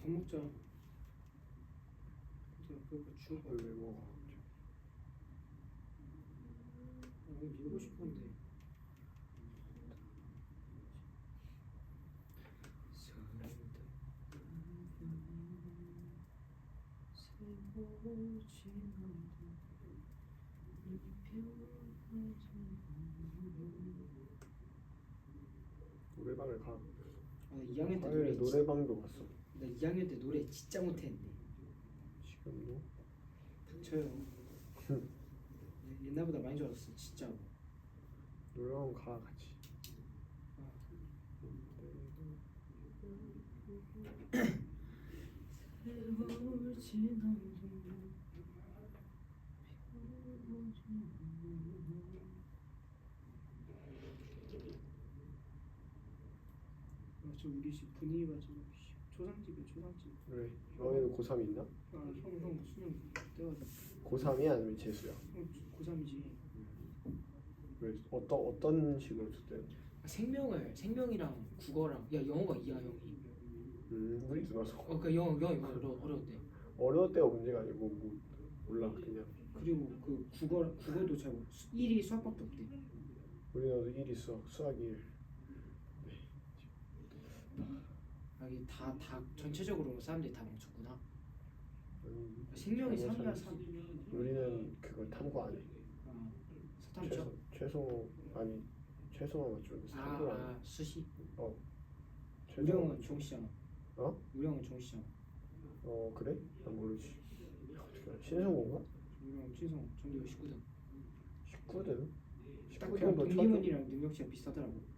밥 먹자. 그거 주워. 왜 먹어? 오늘 밀고 싶은데. 노래방을 가. 나 2학년 때 화요일에 노래방도 갔어. 나 2학년 때 노래 진짜 못했는데. 지금도? 닥쳐요. 옛날보다 많이 좋았어 진짜. 노래방 가 같이. 저 우리 집 분위기 봐줘. 초상집이야 초상집. 그래. 너희는 고3 있나? 형 수능 때가지고. 고3이 아니면 재수야? 고3이지. 왜 어떤 식으로 줬대요? 생명이랑 국어랑 야 영어가 2야 형이. 우리 누나서. 그러니까 영어 어려웠대. 어려울 때가 문제가 아니고 뭐 몰라 그냥. 그리고 그 국어도 잘 1이 수학밖에 없대. 우리나라도 1 있어. 수학 1. 여기 다 전체적으로 사람들이 다 멈췄구나. 아니, 생명이 잘못 3이야 살았어. 3. 우리는 그걸 탐구 안 해. 사탐죠? 최소만 맞추는데 탐구 안 해. 수시. 최소. 우령은 종시잖아. 어? 우령은 종시잖아. 그래? 난 모르지. 어떻게 알아? 신성고인가? 우령 친성 전교 19등. 19등? 딱 그냥 19등도 동기문이랑 능력치가 비슷하더라고.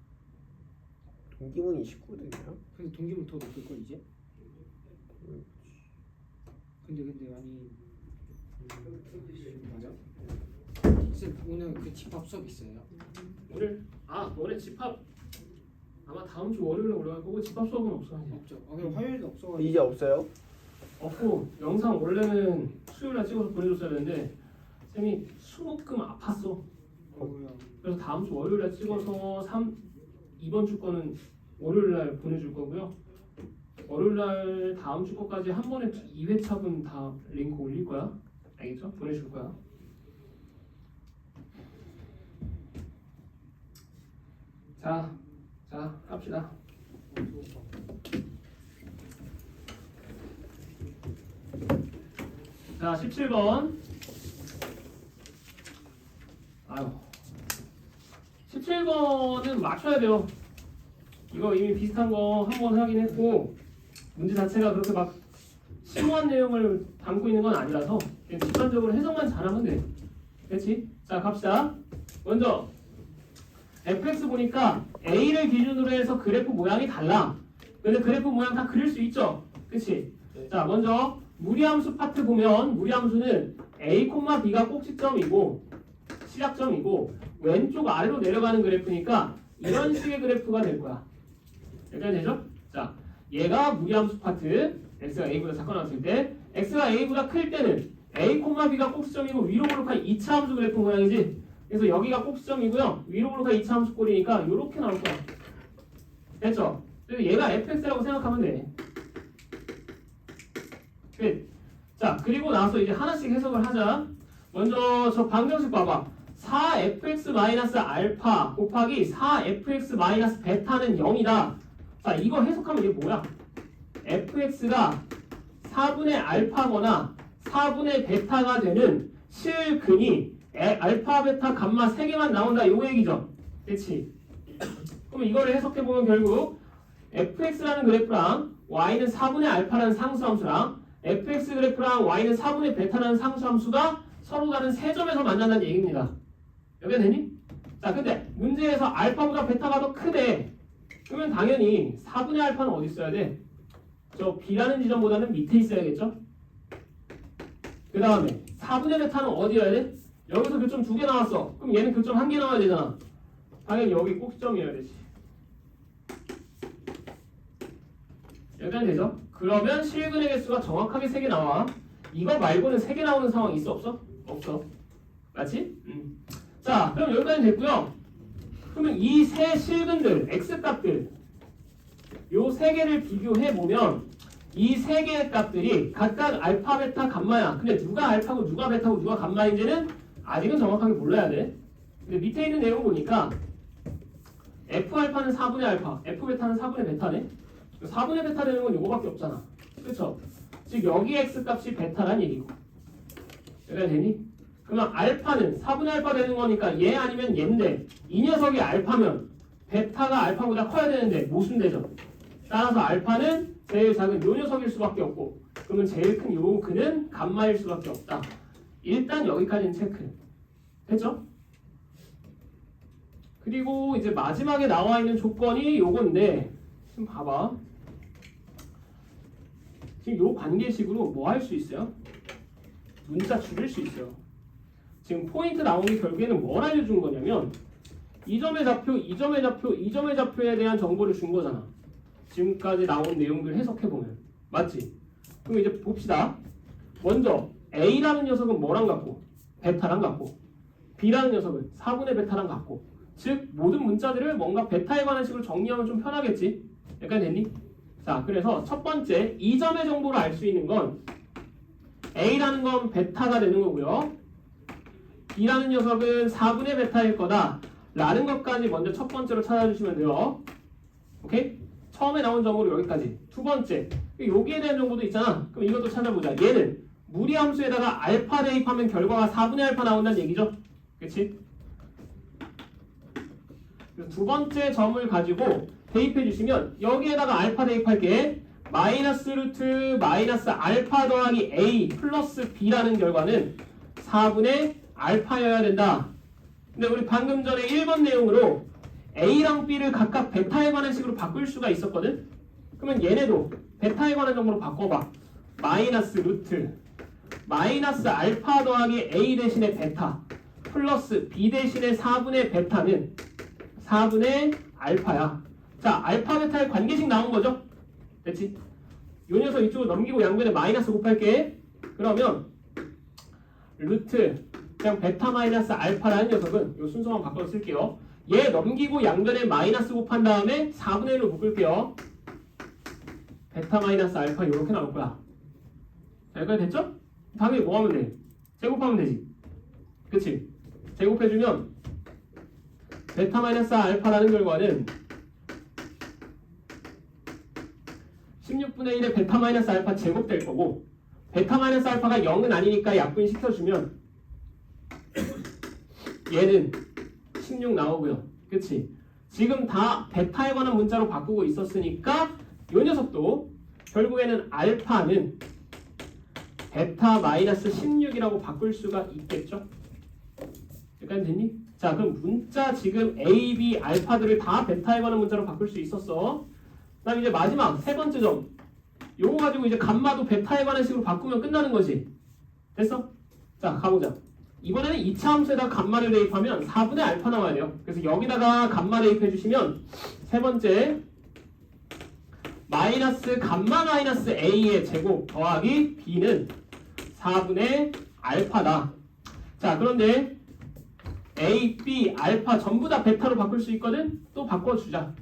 동기문이 19등이야? 근데 동기문 더 높을 걸 이제? 근데 아니 맞아? 쌤 오늘 그 집합 수업 있어요? 오늘 너네 집합 아마 다음 주 월요일에 올라갈 거고 집합 수업은 없어 이제. 없죠. 그냥 화요일도 없어가지고. 이제 없어요? 없고 영상 원래는 수요일날 찍어서 보내줬어야 되는데 쌤이 수목금 아팠어. 뭐야? 그래서 다음 주 월요일날 찍어서 이번 주 거는 월요일날 보내줄 거고요. 월요일날 다음 주 거까지 한 번에 2회차분 다 링크 올릴 거야. 알겠죠? 보내줄 거야. 자 갑시다. 자 17번. 아유 17번은 맞춰야 돼요. 이거 이미 비슷한 거 한 번 하긴 했고 문제 자체가 그렇게 막 심오한 내용을 담고 있는 건 아니라서 그냥 직관적으로 해석만 잘하면 돼. 그렇지? 자 갑시다. 먼저 fx 보니까 a를 기준으로 해서 그래프 모양이 달라. 근데 그래프 모양 다 그릴 수 있죠? 그치? 네. 자 먼저 무리함수 파트 보면 무리함수는 a, b가 꼭지점이고 시작점이고 왼쪽 아래로 내려가는 그래프니까 이런 식의 그래프가 될 거야. 여기까지 되죠? 자 얘가 무리함수 파트 x가 a보다 작거나 같을 때 x가 a보다 클 때는 a, b가 꼭지점이고 위로 볼록한 2차 함수 그래프 모양이지. 그래서 여기가 꼭지점이고요. 위로 볼록한 2차 함수 꼴이니까 이렇게 나올 거야. 됐죠? 그래서 얘가 fx라고 생각하면 돼. 끝. 자 그리고 나서 이제 하나씩 해석을 하자. 먼저 저 방정식 봐봐. 4fx-알파 곱하기 4fx-베타는 0이다. 자 이거 해석하면 이게 뭐야? fx가 4분의 알파거나 4분의 베타가 되는 실근이 알파, 베타, 감마 3개만 나온다 요 얘기죠. 그치? 그럼 이거를 해석해보면 결국 fx라는 그래프랑 y는 4분의 알파라는 상수함수랑 fx 그래프랑 y는 4분의 베타라는 상수함수가 서로 다른 세 점에서 만난다는 얘기입니다. 여기가 되니? 자 근데 문제에서 알파보다 베타가 더 크대. 그러면 당연히 4분의 알파는 어디 있어야 돼? 저 b라는 지점보다는 밑에 있어야겠죠? 그 다음에 4분의 베타는 어디여야 돼? 여기서 교점 2개 나왔어. 그럼 얘는 교점 1개 나와야 되잖아. 당연히 여기 꼭지점이어야 되지. 여기까지 되죠? 그러면 실근의 개수가 정확하게 3개 나와. 이거 말고는 3개 나오는 상황 있어 없어? 없어. 맞지? 자 그럼 여기까지 됐고요. 그러면 이 세 실근들 x값들 요 3개를 비교해보면 이 3개의 값들이 각각 알파, 베타, 감마야. 근데 누가 알파고 누가 베타고 누가 감마인지는 아직은 정확하게 몰라야 돼. 근데 밑에 있는 내용 보니까 F알파는 4분의 알파, F베타는 4분의 베타네. 4분의 베타 되는 건 요거밖에 없잖아. 그쵸? 즉 여기 X값이 베타란 얘기고. 여기가 되니? 그러면 알파는 4분의 알파 되는 거니까 얘 아니면 얘인데 이 녀석이 알파면 베타가 알파보다 커야 되는데 모순되죠. 따라서 알파는 제일 작은 요 녀석일 수밖에 없고 그러면 제일 큰 요 그는 감마일 수밖에 없다. 일단 여기까지는 체크. 됐죠? 그리고 이제 마지막에 나와 있는 조건이 요건데 지금 봐봐. 지금 요 관계식으로 뭐 할 수 있어요? 문자 줄일 수 있어요. 지금 포인트 나온 게 결국에는 뭘 알려준 거냐면 이 점의 좌표, 이 점의 좌표, 이 점의 좌표에 대한 정보를 준 거잖아. 지금까지 나온 내용들 해석해보면. 맞지? 그럼 이제 봅시다. 먼저 A라는 녀석은 뭐랑 같고? 베타랑 같고 B라는 녀석은 4분의 베타랑 같고 즉 모든 문자들을 뭔가 베타에 관한 식으로 정리하면 좀 편하겠지? 약간 됐니? 자 그래서 첫 번째 이 점의 정보를 알 수 있는 건 A라는 건 베타가 되는 거고요. B라는 녀석은 4분의 베타일 거다 라는 것까지 먼저 첫 번째로 찾아주시면 돼요. 오케이? 처음에 나온 정보로 여기까지. 두 번째 여기에 대한 정보도 있잖아. 그럼 이것도 찾아보자. 얘는 무리함수에다가 알파 대입하면 결과가 4분의 알파 나온다는 얘기죠. 그치? 두 번째 점을 가지고 대입해 주시면 여기에다가 알파 대입할게. 마이너스 루트 마이너스 알파 더하기 A 플러스 B라는 결과는 4분의 알파여야 된다. 근데 우리 방금 전에 1번 내용으로 A랑 B를 각각 베타에 관한 식으로 바꿀 수가 있었거든? 그러면 얘네도 베타에 관한 정보로 바꿔봐. 마이너스 루트 마이너스 알파 더하기 A 대신에 베타 플러스 B 대신에 4분의 베타는 4분의 알파야. 자, 알파 베타의 관계식 나온 거죠? 됐지? 요 녀석 이쪽으로 넘기고 양변에 마이너스 곱할게. 그러면 루트 그냥 베타 마이너스 알파라는 녀석은 요 순서만 바꿔서 쓸게요. 얘 넘기고 양변에 마이너스 곱한 다음에 4분의 1로 묶을게요. 베타 마이너스 알파 요렇게 나올 거야. 자, 여기까지 됐죠? 당연히 뭐 하면 돼? 제곱하면 되지. 그치? 제곱해주면 베타 마이너스 알파라는 결과는 16분의 1의 베타 마이너스 알파 제곱 될 거고 베타 마이너스 알파가 0은 아니니까 약분 시켜주면 얘는 16 나오고요. 그치? 지금 다 베타에 관한 문자로 바꾸고 있었으니까 이 녀석도 결국에는 알파는 베타 마이너스 16이라고 바꿀 수가 있겠죠? 여기까지 됐니? 자, 그럼 문자 지금 A, B, 알파들을 다 베타에 관한 문자로 바꿀 수 있었어. 그 다음 이제 마지막 세 번째 점. 요거 가지고 이제 감마도 베타에 관한 식으로 바꾸면 끝나는 거지. 됐어? 자, 가보자. 이번에는 2차 함수에다가 감마를 대입하면 4분의 알파 나와야 돼요. 그래서 여기다가 감마 대입해 주시면 세 번째 마이너스 감마 마이너스 A의 제곱 더하기 B는 4분의 알파다. 자, 그런데 A, B, 알파 전부 다 베타로 바꿀 수 있거든? 또 바꿔주자.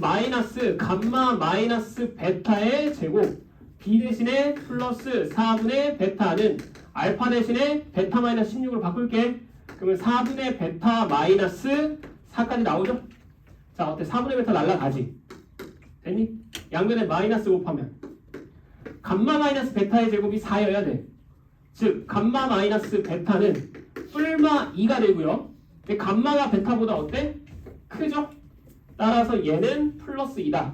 마이너스 감마 마이너스 베타의 제곱 B 대신에 플러스 4분의 베타는 알파 대신에 베타 마이너스 16으로 바꿀게. 그러면 4분의 베타 마이너스 4까지 나오죠? 자, 어때? 4분의 베타 날라가지? 됐니? 양면에 마이너스 곱하면 감마 마이너스 베타의 제곱이 4여야 돼. 즉 감마 마이너스 베타는 뿔마 2가 되고요. 근데 감마가 베타보다 어때? 크죠? 따라서 얘는 플러스 2다.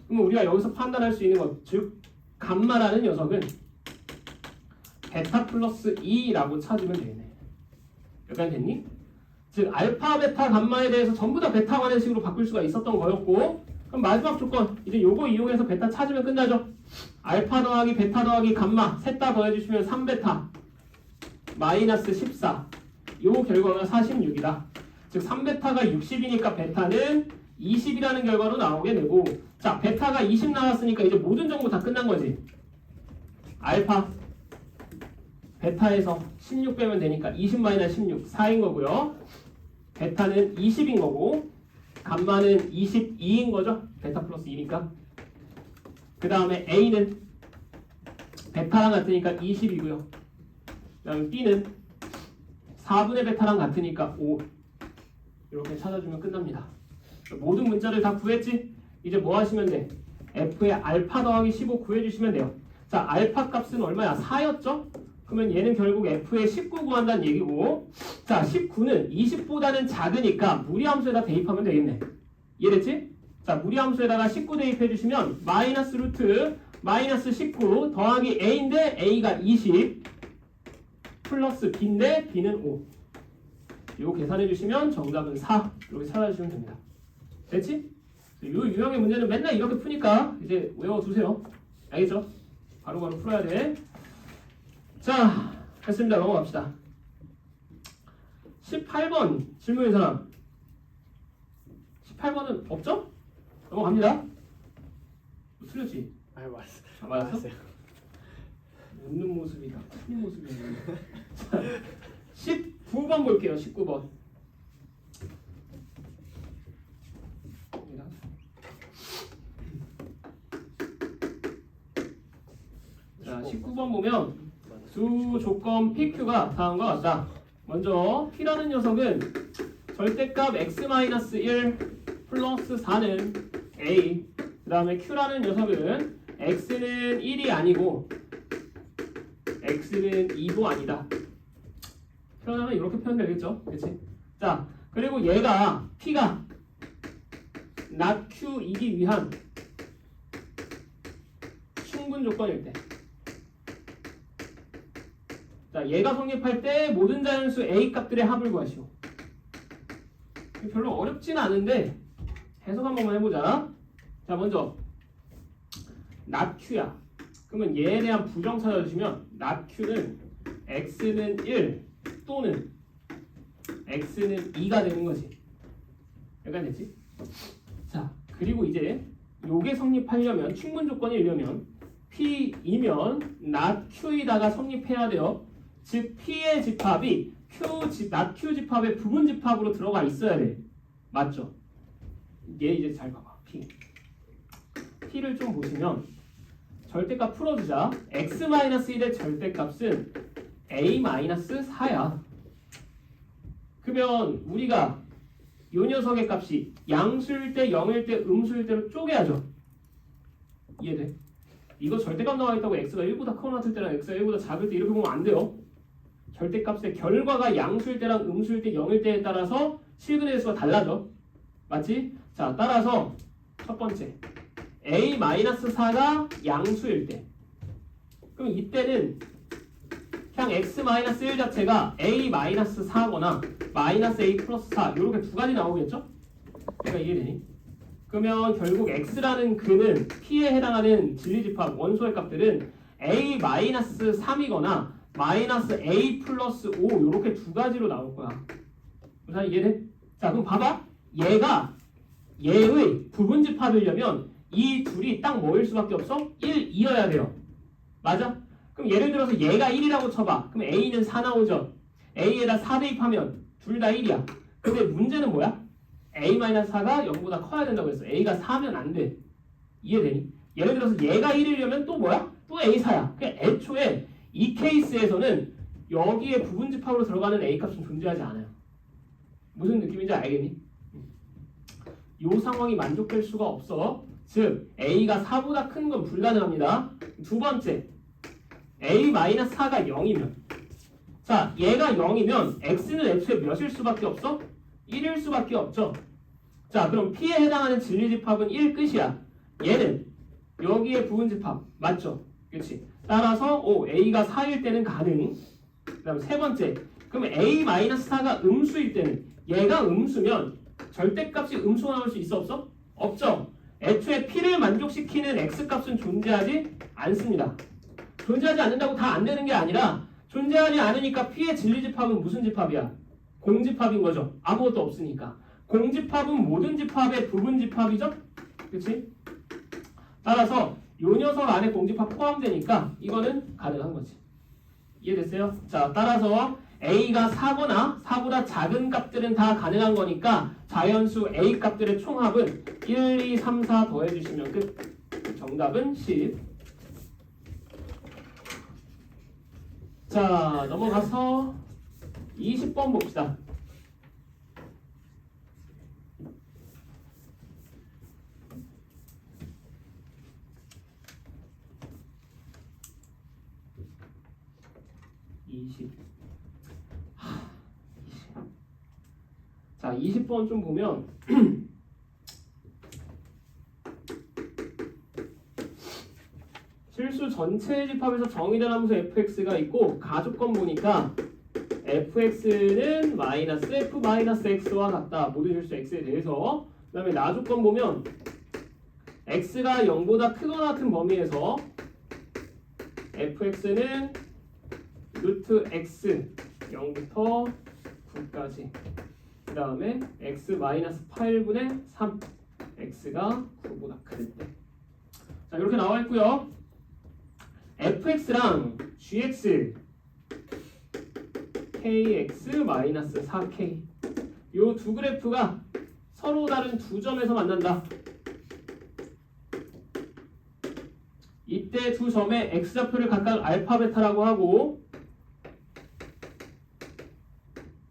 그러면 우리가 여기서 판단할 수 있는 것, 즉 감마라는 녀석은 베타 플러스 2라고 찾으면 되겠네. 여기까지 됐니? 즉 알파, 베타, 감마에 대해서 전부 다 베타 관의 식으로 바꿀 수가 있었던 거였고 그럼 마지막 조건 이제 요거 이용해서 베타 찾으면 끝나죠. 알파 더하기 베타 더하기 감마 셋 다 더해주시면 3베타 마이너스 14 요 결과가 46이다. 즉 3베타가 60이니까 베타는 20이라는 결과로 나오게 되고 자 베타가 20 나왔으니까 이제 모든 정보 다 끝난 거지. 알파 베타에서 16 빼면 되니까 20 마이너스 16 4인 거고요. 베타는 20인 거고 감마는 22인 거죠. 베타 플러스 2니까. 그 다음에 A는 베타랑 같으니까 20이고요. 그 다음에 B는 4분의 베타랑 같으니까 5. 이렇게 찾아주면 끝납니다. 모든 문자를 다 구했지? 이제 뭐 하시면 돼? F의 알파 더하기 15 구해주시면 돼요. 자, 알파 값은 얼마야? 4였죠? 그러면 얘는 결국 F의 19 구한다는 얘기고 자, 19는 20보다는 작으니까 무리함수에다 대입하면 되겠네. 이해됐지? 자, 무리함수에다가 19 대입해주시면 마이너스 루트 마이너스 19 더하기 A인데 A가 20 플러스 B인데 B는 5 이거 계산해주시면 정답은 4 이렇게 찾아주시면 됩니다. 됐지? 이 유형의 문제는 맨날 이렇게 푸니까 이제 외워두세요. 알겠죠? 바로바로 풀어야 돼. 자, 했습니다. 넘어갑시다. 18번 질문인 사람. 18번은 없죠? 넘어갑니다. 틀렸지? 아 맞았어. 아, 맞았어? 맞았어요. 웃는 모습이다. 틀린 모습이었는데. 자, 19번 볼게요. 19번. 자, 19번 보면 두 조건 PQ가 다음과 같다. 먼저 P라는 녀석은 절대값 x-1 플러스 4는 A 그 다음에 Q라는 녀석은 x는 1이 아니고 x는 2도 아니다. 표현하면 이렇게 표현되겠죠? 그치? 자, 그리고 얘가 P가 not Q이기 위한 충분 조건일 때 자, 얘가 성립할 때 모든 자연수 A 값들의 합을 구하시오. 별로 어렵지는 않은데 해석 한 번만 해보자. 자, 먼저 not Q야. 그러면 얘에 대한 부정 찾아주시면 not Q는 X는 1 또는 X는 2가 되는 거지. 여기까지 됐지? 자, 그리고 이제 요게 성립하려면 충분 조건이려면 P이면 not Q이다가 성립해야 돼요. 즉 P의 집합이 not Q 집합의 부분 집합으로 들어가 있어야 돼. 맞죠? 얘 이제 잘 봐봐. P를 좀 보시면 절대값 풀어주자. x-1의 절대값은 a-4야. 그러면 우리가 요 녀석의 값이 양수일 때, 0일 때, 음수일 때로 쪼개야죠. 이해돼? 이거 절대값 나와 있다고 x가 1보다 크거나 같을 때랑 x가 1보다 작을 때 이렇게 보면 안 돼요. 절대값의 결과가 양수일 때랑 음수일 때, 0일 때에 따라서 실근의 수가 달라져. 맞지? 자, 따라서 첫 번째 a-4가 양수일 때, 그럼 이때는 그냥 x-1 자체가 a-4거나 -a 플러스 4 이렇게 두 가지 나오겠죠? 내가 이해되니? 그러면 결국 x라는 근은 p에 해당하는 진리집합 원소의 값들은 a-3이거나 -a 플러스 5 이렇게 두 가지로 나올 거야. 자, 이해돼? 자, 그럼 봐봐. 얘가 얘의 부분집합이려면 이 둘이 딱 뭐일 수밖에 없어? 1, 2여야 돼요. 맞아? 그럼 예를 들어서 얘가 1이라고 쳐봐. 그럼 a는 4 나오죠. a에다 4 대입하면 둘 다 1이야. 근데 문제는 뭐야? a-4가 0보다 커야 된다고 했어. a가 4면 안 돼. 이해되니? 예를 들어서 얘가 1이려면 또 뭐야? 또 a4야. 그러니까 애초에 이 케이스에서는 여기에 부분집합으로 들어가는 a 값은 존재하지 않아요. 무슨 느낌인지 알겠니? 이 상황이 만족될 수가 없어. 즉 a가 4보다 큰 건 불가능합니다. 두 번째, a-4가 0이면, 자, 얘가 0이면 x는 애초에 몇일 수밖에 없어? 1일 수밖에 없죠. 자, 그럼 p에 해당하는 진리집합은 1 끝이야. 얘는 여기에 부분집합 맞죠? 그렇지? 따라서 a가 4일 때는 가능. 그 다음 세 번째, 그럼 a-4가 음수일 때는, 얘가 음수면 절대값이 음수가 나올 수 있어 없어? 없죠. 애초에 p를 만족시키는 x값은 존재하지 않습니다. 존재하지 않는다고 다 안 되는 게 아니라 존재하지 않으니까 p의 진리집합은 무슨 집합이야? 공집합인 거죠. 아무것도 없으니까. 공집합은 모든 집합의 부분집합이죠? 그치? 따라서 요 녀석 안에 공집합 포함되니까 이거는 가능한 거지. 이해됐어요? 자, 따라서 a가 4거나 4보다 작은 값들은 다 가능한 거니까 자연수 a 값들의 총합은 1, 2, 3, 4 더해주시면 끝. 정답은 10. 자, 넘어가서 20번 봅시다. 자, 20번 좀 보면 실수 전체 집합에서 정의된 함수 fx가 있고 가조건 보니까 fx는 -f-x와 같다. 모든 실수 x에 대해서. 그 다음에 나조건 보면 x가 0보다 크거나 같은 범위에서 fx는 루트 x 0부터 9까지, 그 다음에 x-8분의 3 x가 9보다 클 때. 자, 이렇게 나와 있고요. fx랑 gx kx-4k 요 두 그래프가 서로 다른 두 점에서 만난다. 이때 두 점의 x좌표를 각각 알파 베타라고 하고,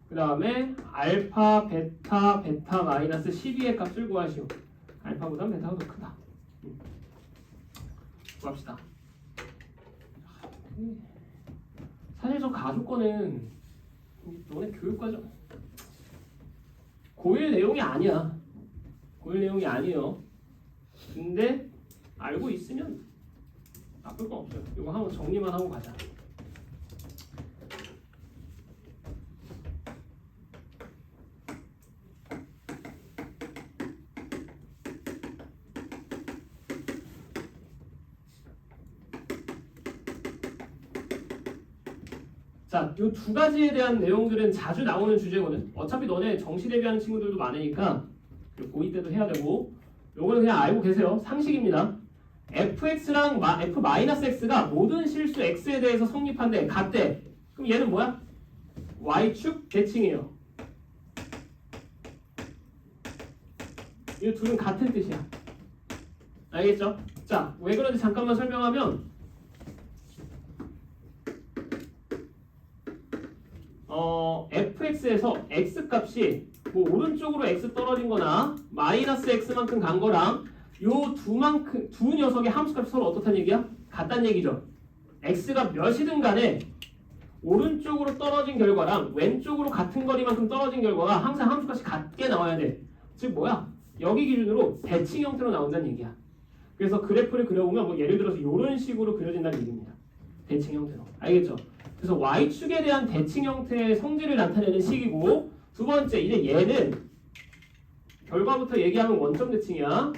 그 다음에 알파 베타 베타 마이너스 12의 값을 구하시오. 알파보다 베타가 더 크다. 구합시다. 사실 저 가조건은 너네 교육과정 고일 내용이 아니야. 고일 내용이 아니에요. 근데 알고 있으면 나쁠 건 없어요. 이거 한번 정리만 하고 가자. 자, 이 두 가지에 대한 내용들은 자주 나오는 주제거든. 어차피 너네 정시 대비하는 친구들도 많으니까 고2 때도 해야 되고, 요거는 그냥 알고 계세요. 상식입니다. fx랑 f-x가 모든 실수 x에 대해서 성립한대, 같대. 그럼 얘는 뭐야? y축 대칭이에요. 이 둘은 같은 뜻이야. 알겠죠? 자, 왜 그런지 잠깐만 설명하면, fx에서 x값이 뭐 오른쪽으로 x 떨어진 거나 마이너스 x만큼 간 거랑 요 두 녀석의 함수값이 서로 어떻다는 얘기야? 같다는 얘기죠. x가 몇이든 간에 오른쪽으로 떨어진 결과랑 왼쪽으로 같은 거리만큼 떨어진 결과가 항상 함수값이 같게 나와야 돼. 즉 뭐야? 여기 기준으로 대칭 형태로 나온다는 얘기야. 그래서 그래프를 그려보면 뭐 예를 들어서 이런 식으로 그려진다는 얘기입니다. 대칭 형태로. 알겠죠? 그래서 y축에 대한 대칭 형태의 성질을 나타내는 식이고, 두 번째 이제 얘는 결과부터 얘기하면 원점 대칭이야.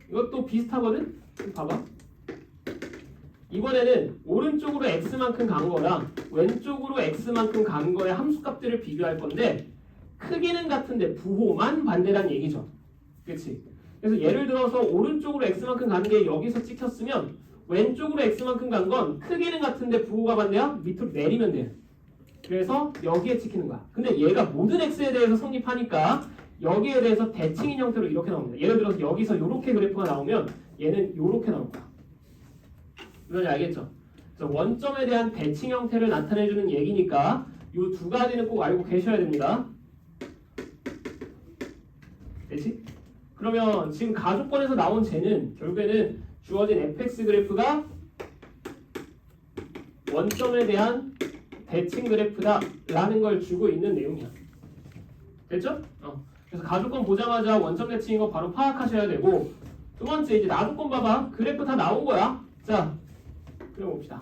이것도 비슷하거든? 봐봐. 이번에는 오른쪽으로 x만큼 간 거랑 왼쪽으로 x만큼 간 거의 함수값들을 비교할 건데 크기는 같은데 부호만 반대란 얘기죠. 그렇지? 그래서 예를 들어서 오른쪽으로 x만큼 간 게 여기서 찍혔으면 왼쪽으로 x만큼 간 건 크기는 같은데 부호가 반대야? 밑으로 내리면 돼. 그래서 여기에 찍히는 거야. 근데 얘가 모든 x에 대해서 성립하니까 여기에 대해서 대칭인 형태로 이렇게 나옵니다. 예를 들어서 여기서 이렇게 그래프가 나오면 얘는 이렇게 나올 거야. 이건 알겠죠? 그래서 원점에 대한 대칭 형태를 나타내주는 얘기니까 이 두 가지는 꼭 알고 계셔야 됩니다. 됐지? 그러면 지금 가족권에서 나온 쟤는 결국에는 주어진 fx 그래프가 원점에 대한 대칭 그래프다 라는 걸 주고 있는 내용이야. 됐죠? 그래서 가족권 보자마자 원점 대칭인 거 바로 파악하셔야 되고, 두 번째 이제 나조건 봐봐. 그래프 다 나온 거야. 자, 그려봅시다.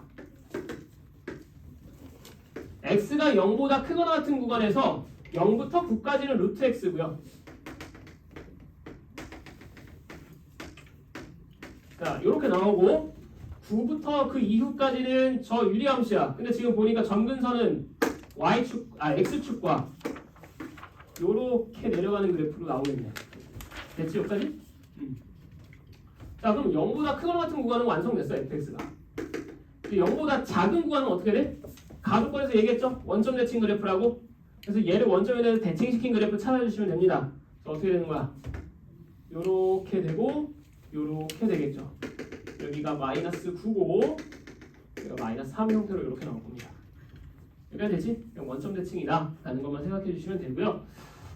x가 0보다 크거나 같은 구간에서 0부터 9까지는 루트 x고요. 자, 이렇게 나오고 9부터 그 이후까지는 저 유리함수야. 근데 지금 보니까 점근선은 x축과 요렇게 내려가는 그래프로 나오고 있네. 됐지 여기까지? 자, 그럼 0보다 크거나 같은 구간은 완성됐어, fx가. 0보다 작은 구간은 어떻게 돼? 가족권에서 얘기했죠? 원점 대칭 그래프라고. 그래서 얘를 원점에 대해서 대칭시킨 그래프 찾아주시면 됩니다. 그래서 어떻게 되는 거야? 요렇게 되고 요렇게 되겠죠. 여기가 마이너스 9고 여기가 마이너스 3 형태로 이렇게 나올 겁니다. 여기가 되지? 원점 대칭이다 라는 것만 생각해 주시면 되고요.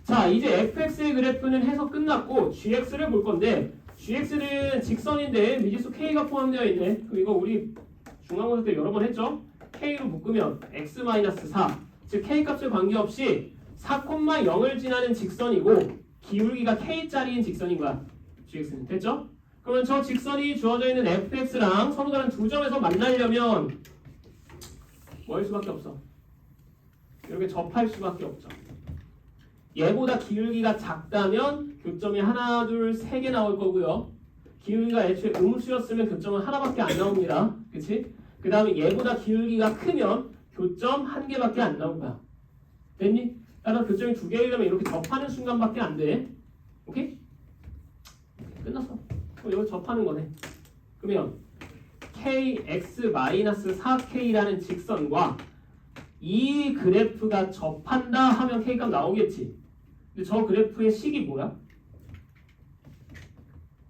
자, 이제 fx의 그래프는 해석 끝났고 gx를 볼 건데, gx는 직선인데 미지수 k가 포함되어 있네. 그럼 이거 우리 중간고사 때 여러 번 했죠? k로 묶으면 x-4, 즉 k 값에 관계없이 4,0을 지나는 직선이고 기울기가 k짜리인 직선인 거야. gx는 됐죠? 그러면 저 직선이 주어져 있는 fx랑 서로 다른 두 점에서 만나려면 뭐일 수밖에 없어? 이렇게 접할 수밖에 없죠. 얘보다 기울기가 작다면 교점이 하나, 둘, 세 개 나올 거고요. 기울기가 애초에 음수였으면 교점은 하나밖에 안 나옵니다. 그치? 그 다음에 얘보다 기울기가 크면 교점 한 개밖에 안 나올 거야. 됐니? 따라서 교점이 두 개이려면 이렇게 접하는 순간밖에 안 돼. 오케이? 끝났어. 이거 접하는 거네. 그러면 kx-4k라는 직선과 이 그래프가 접한다 하면 k값 나오겠지. 근데 저 그래프의 식이 뭐야?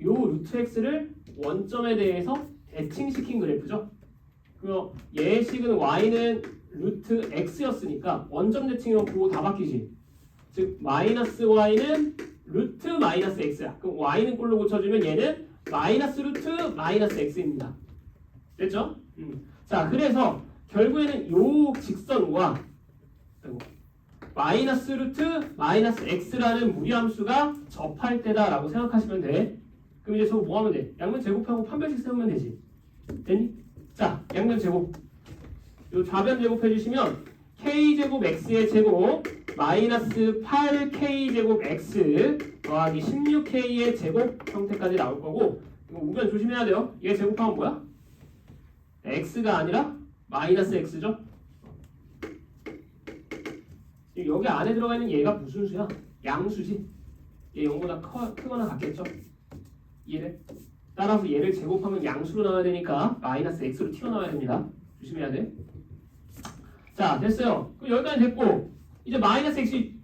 요 루트 x를 원점에 대해서 대칭시킨 그래프죠. 그럼 얘의 식은 y는 루트 x였으니까 원점 대칭이면 그거 다 바뀌지. 즉 마이너스 y는 루트 마이너스 x야. 그럼 y는 꼴로 고쳐주면 얘는 마이너스 루트 마이너스 x입니다. 됐죠? 자, 그래서 결국에는 요 직선과 마이너스 루트 마이너스 x라는 무리함수가 접할 때다라고 생각하시면 돼. 그럼 이제 저거 뭐 하면 돼? 양면 제곱하고 판별식 세우면 되지. 됐니? 자, 양면 제곱. 요 좌변 제곱해 주시면 k제곱 x의 제곱 마이너스 8k제곱 x 더하기 16k의 제곱 형태까지 나올 거고, 이거 우변 조심해야 돼요. 얘 제곱하면 뭐야? x가 아니라 마이너스 x죠. 여기 안에 들어가 있는 얘가 무슨 수야? 양수지. 얘 0보다 크거나 같겠죠. 이해돼? 따라서 얘를 제곱하면 양수로 나와야 되니까 마이너스 x로 튀어나와야 됩니다. 조심해야 돼. 자, 됐어요. 그럼 여기까지 됐고, 이제 마이너스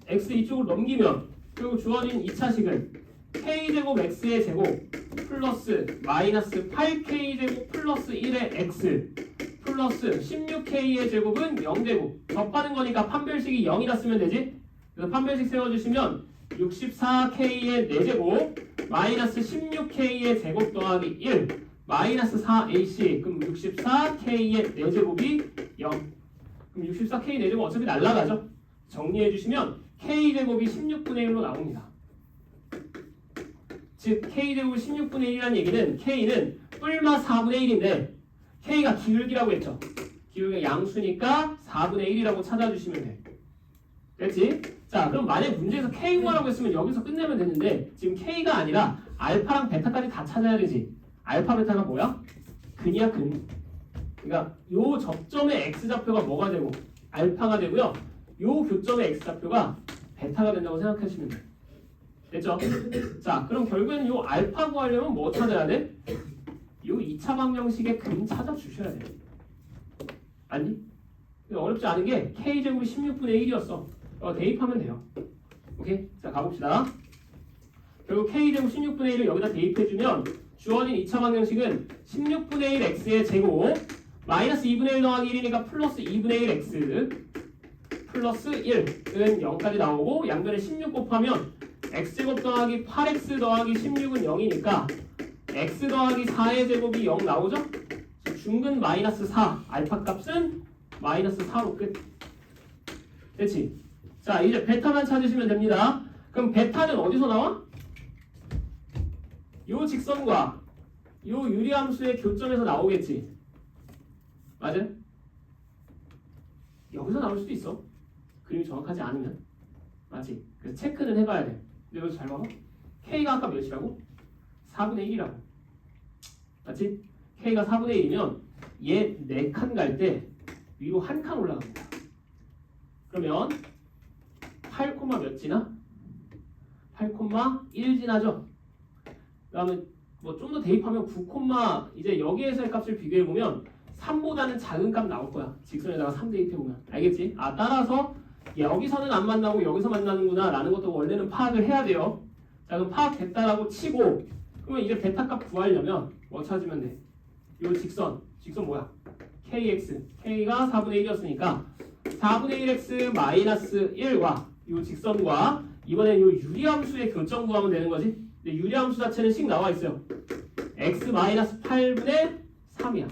x 이쪽으로 넘기면 그리고 주어진 2차식은 k제곱 x의 제곱 플러스 마이너스 8k제곱 플러스 1의 x 플러스 16K의 제곱은 0제곱. 접하는 거니까 판별식이 0이라 쓰면 되지? 그래서 판별식 세워주시면 64K의 4제곱 마이너스 16K의 제곱 더하기 1 마이너스 4AC. 그럼 64K의 4제곱이 0. 그럼 64K 4제곱 어차피 날라가죠? 정리해주시면 K제곱이 16분의 1로 나옵니다. 즉 K제곱이 16분의 1이라는 얘기는 K는 뿔마 4분의 1인데 K가 기울기라고 했죠. 기울기가 양수니까 4분의 1이라고 찾아주시면 돼. 됐지? 자, 그럼 만약 문제에서 K1라고 했으면 여기서 끝내면 되는데 지금 K가 아니라 알파랑 베타까지 다 찾아야 되지. 알파, 베타가 뭐야? 근이야, 근. 그러니까 요 접점의 X좌표가 뭐가 되고 알파가 되고요. 요 교점의 X좌표가 베타가 된다고 생각하시면 돼요. 됐죠? 자, 그럼 결국에는 요 알파 구하려면 뭐 찾아야 돼? 요 2차 방정식의 근 찾아주셔야 돼. 아니? 어렵지 않은 게 K제곱이 16분의 1이었어. 대입하면 돼요. 오케이? 자, 가봅시다. 결국 K제곱 16분의 1을 여기다 대입해주면 주어진 2차 방정식은 16분의 1 X의 제곱 마이너스 2분의 1 더하기 1이니까 플러스 2분의 1 X 플러스 1은 0까지 나오고 양변에 16 곱하면 X제곱 더하기 8X 더하기 16은 0이니까 X 더하기 4의 제곱이 0 나오죠? 중근 마이너스 4 알파 값은 마이너스 4로 끝. 됐지? 자, 이제 베타만 찾으시면 됩니다. 그럼 베타는 어디서 나와? 요 직선과 요 유리함수의 교점에서 나오겠지. 맞아? 여기서 나올 수도 있어. 그림이 정확하지 않으면. 맞지? 그래서 체크는 해봐야 돼. 근데 여기서 잘 봐봐. K가 아까 몇이라고? 4분의 1이라고. 맞지? K가 4분의 1이면 얘 4칸 갈 때 위로 한 칸 올라갑니다. 그러면 8, 몇 지나? 8,1 지나죠? 그 다음에 뭐 좀 더 대입하면 9, 이제 여기에서의 값을 비교해보면 3보다는 작은 값 나올 거야. 직선에다가 3 대입해보면. 알겠지? 아, 따라서 여기서는 안 만나고 여기서 만나는구나 라는 것도 원래는 파악을 해야 돼요. 자, 그럼 파악됐다라고 치고 그러면 이제 베타 값 구하려면 뭐 찾으면 돼? 요 직선 뭐야? KX. K가 4분의 1이었으니까 4분의 1x 마이너스 1과 요 직선과 이번엔 요 유리함수의 교점 구하면 되는 거지. 근데 유리함수 자체는 식 나와 있어요. x 마이너스 8분의 3이야.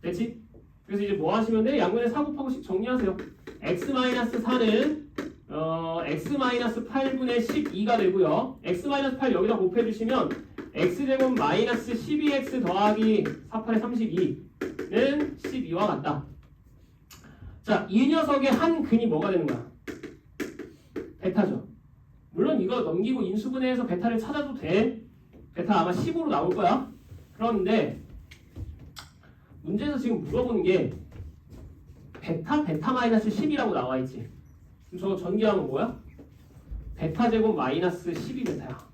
됐지? 그래서 이제 뭐 하시면 돼? 양변에 4 곱하고 식 정리하세요. x 마이너스 4는 x 마이너스 8분의 12가 되고요. x 마이너스 8 여기다 곱해주시면 x제곱 마이너스 12x 더하기 48의 32는 12와 같다. 자, 이 녀석의 한 근이 뭐가 되는 거야? 베타죠. 물론 이거 넘기고 인수분해해서 베타를 찾아도 돼. 베타 아마 10으로 나올 거야. 그런데 문제에서 지금 물어보는 게 베타 마이너스 10이라고 나와 있지. 그럼 저거 전개하면 뭐야? 베타 제곱 마이너스 12 베타야.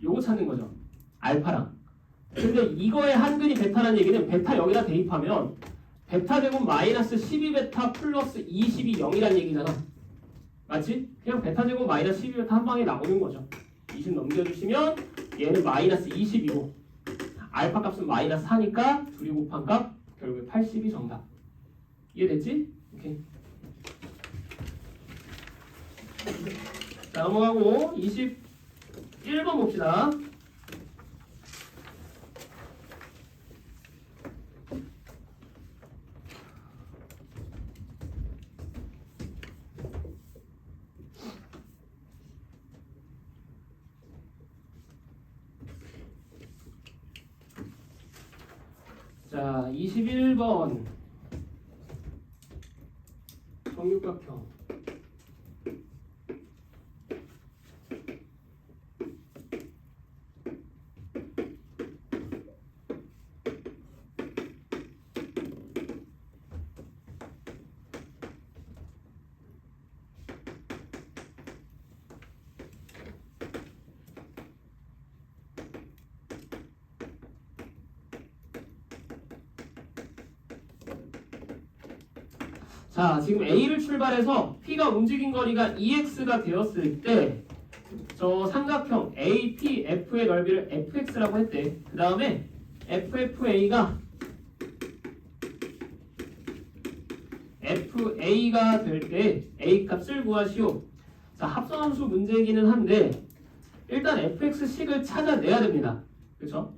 요거 찾는 거죠. 알파랑. 근데 이거의 한근이 베타라는 얘기는 베타 여기다 대입하면 베타 제곱 마이너스 12 베타 플러스 20이 0이라는 얘기잖아. 맞지? 그냥 베타 제곱 마이너스 12 베타 한 방에 나오는 거죠. 20 넘겨주시면 얘는 마이너스 20이고 알파 값은 마이너스 4니까 둘이 곱한 값 결국에 80이 정답. 이해됐지? 오케이. 자, 넘어가고 21번 봅시다. 자, 21번 정육각형. 자, 지금 A를 출발해서 P가 움직인 거리가 2x가 되었을 때 저 삼각형 APF의 넓이를 fx라고 했대. 그 다음에 FFA가 a가 될 때 a 값을 구하시오. 자, 합성함수 문제이기는 한데 일단 fx식을 찾아내야 됩니다. 그렇죠?